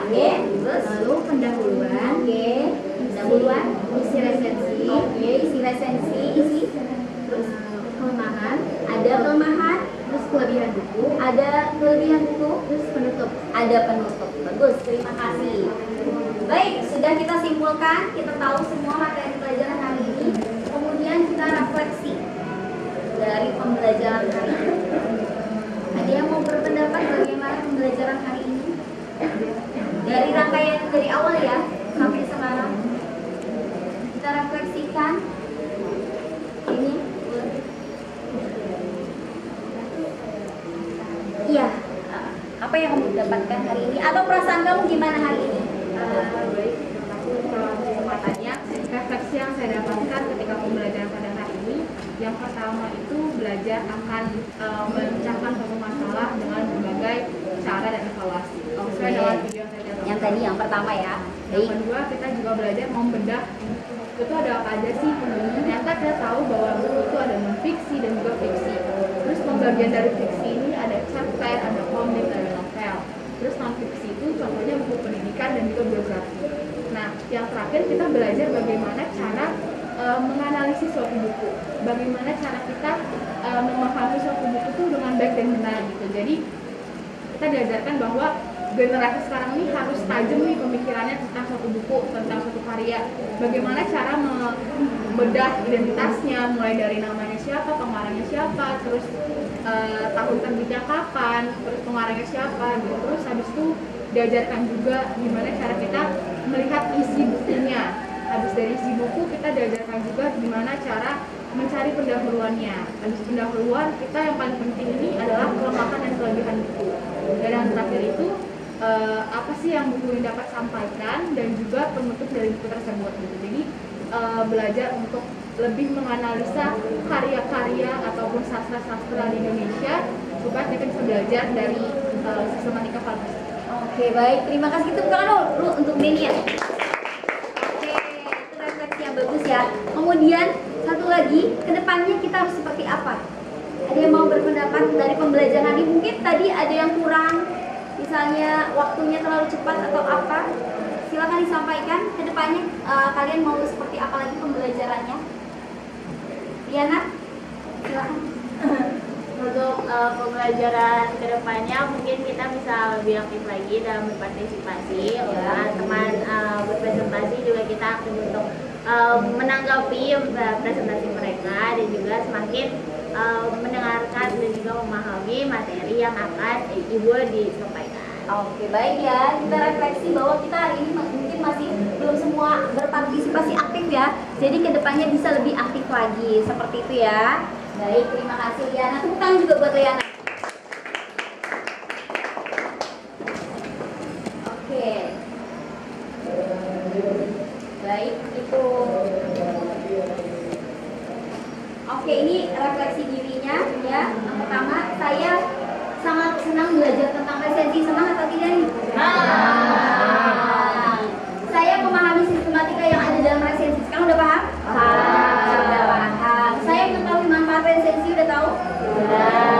oke. Terus Lalu pendahuluan, oke. Pendahuluan, isi resensi, oke, isi resensi, isi. terus kelemahan, Ada kelemahan, terus kelebihan buku, ada kelebihan buku, terus penutup. ada penutup. Bagus, terima kasih. Baik, sudah kita simpulkan, kita tahu semua materi pelajaran hari ini. Kemudian kita refleksi dari pembelajaran hari ini. Ada yang mau berpendapat bagaimana pembelajaran hari ini? Dari rangkaian dari awal ya sampai sekarang. Kita refleksikan ini. Iya. Apa yang kamu dapatkan hari ini? Atau perasaan kamu gimana hari ini? Baik, terima kasih atas kesempatannya. Refleksi yang saya dapatkan ketika pembelajaran pada hari ini, yang pertama itu belajar akan memecahkan suatu masalah dengan berbagai cara dan evaluasi. Sesuai dengan video yang saya dapatkan. Yang tadi yang pertama ya. Yang Baik. kedua, kita juga belajar membedah itu ada apa aja sih. Ternyata kita tahu bahwa buku itu ada non-fiksi dan juga fiksi. Terus pembagian dari fiksi ini ada cerpen, ada komik, ada novel. Terus non-fiksi itu contohnya buku pendidikan dan juga biografi. Nah, yang terakhir kita belajar bagaimana cara menganalisis suatu buku. Bagaimana cara kita memahami suatu buku itu dengan baik dan benar gitu. Jadi kita diajarkan bahwa generasi sekarang ini harus tajam nih pemikirannya tentang suatu buku, tentang suatu karya. Bagaimana cara membedah identitasnya, mulai dari namanya siapa, pengarangnya siapa, terus tahun terbitnya kapan, terus pengarangnya siapa, gitu. Terus habis itu diajarkan juga gimana cara kita melihat isi bukunya. Habis dari isi buku kita diajarkan juga gimana cara mencari pendahuluannya. Habis pendahuluan kita yang paling penting ini adalah kelemahan dan kelebihan buku. Dan yang terakhir itu apa sih yang buku ini dapat sampaikan dan juga penutup dari buku tersebut gitu. Jadi belajar untuk lebih menganalisa karya-karya ataupun sastra-sastra di Indonesia supaya kita bisa belajar dari sistematika falsafah. Oke, baik. Terima kasih. Tepuk tangan dulu untuk Denia. Oke, itu refleksi yang bagus ya. Kemudian satu lagi, kedepannya kita harus seperti apa? Ada yang mau berpendapat dari pembelajaran ini? Mungkin tadi ada yang kurang, misalnya waktunya terlalu cepat atau apa? Silakan disampaikan. Kedepannya kalian mau seperti apa lagi pembelajarannya? Liana, silakan. Untuk pembelajaran kedepannya mungkin kita bisa lebih aktif lagi dalam berpartisipasi. Teman berpresentasi juga kita aktif untuk menanggapi presentasi mereka dan juga semakin mendengarkan dan juga memahami materi yang akan Ibu disampaikan. Oke, baik ya. Kita refleksi bahwa kita hari ini mungkin masih belum semua berpartisipasi aktif ya. Jadi kedepannya bisa lebih aktif lagi. Seperti itu ya. Baik, terima kasih Liana. Tepuk tangan juga buat Liana. Oke. Baik, itu. Oke, ini refleksi dirinya ya. Yang pertama, saya sangat senang belajar tentang presensi. Senang atau tidak nih? Saya memahami sistematika yang ada dalam presensi. Sekarang udah paham? Sudah paham. Saya mengetahui manfaat presensi, udah tahu?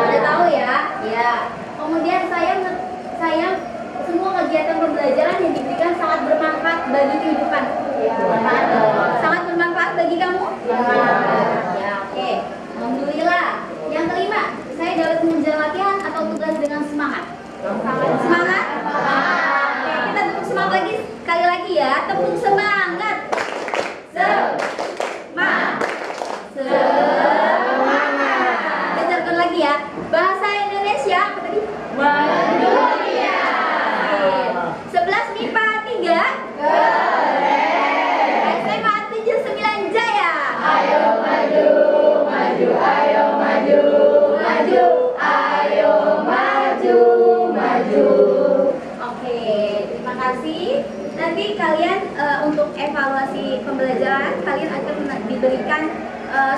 Udah tahu ya? Ya. Kemudian saya semua kegiatan pembelajaran yang diberikan sangat bermanfaat bagi kehidupan. Sangat bermanfaat bagi kamu? Ya, oke. Alhamdulillah. Yang kelima, saya dapat mengerjakan latihan atau tugas dengan semangat. Semangat? Oke, kita tepuk semangat lagi sekali lagi ya. Tepuk semangat. Semangat. Kejarkan lagi ya. Bahasa Indonesia apa tadi? Mendunia. 11 MIPA 3. SMA 79 Jaya. Ayo maju, maju, ayo maju, maju, ayo maju, maju. Oke, terima kasih. Nanti kalian untuk evaluasi pembelajaran kalian akan diberikan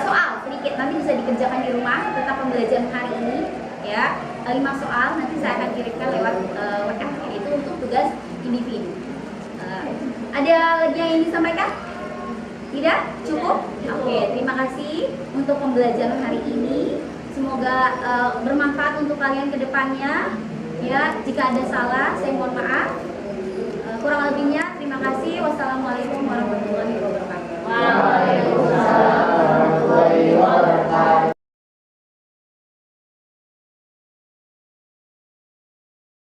soal sedikit, nanti bisa dikerjakan di rumah tentang pembelajaran hari ini ya. 5 soal nanti saya akan kirimkan lewat WhatsApp, itu untuk tugas individu. Ada lagi yang ingin disampaikan? Tidak? Cukup? Oke, terima kasih untuk pembelajaran hari ini. Semoga bermanfaat untuk kalian ke depannya. Ya, jika ada salah, saya mohon maaf. Kurang lebihnya, terima kasih. Wassalamualaikum warahmatullahi wabarakatuh. Waalaikumsalam warahmatullahi wabarakatuh.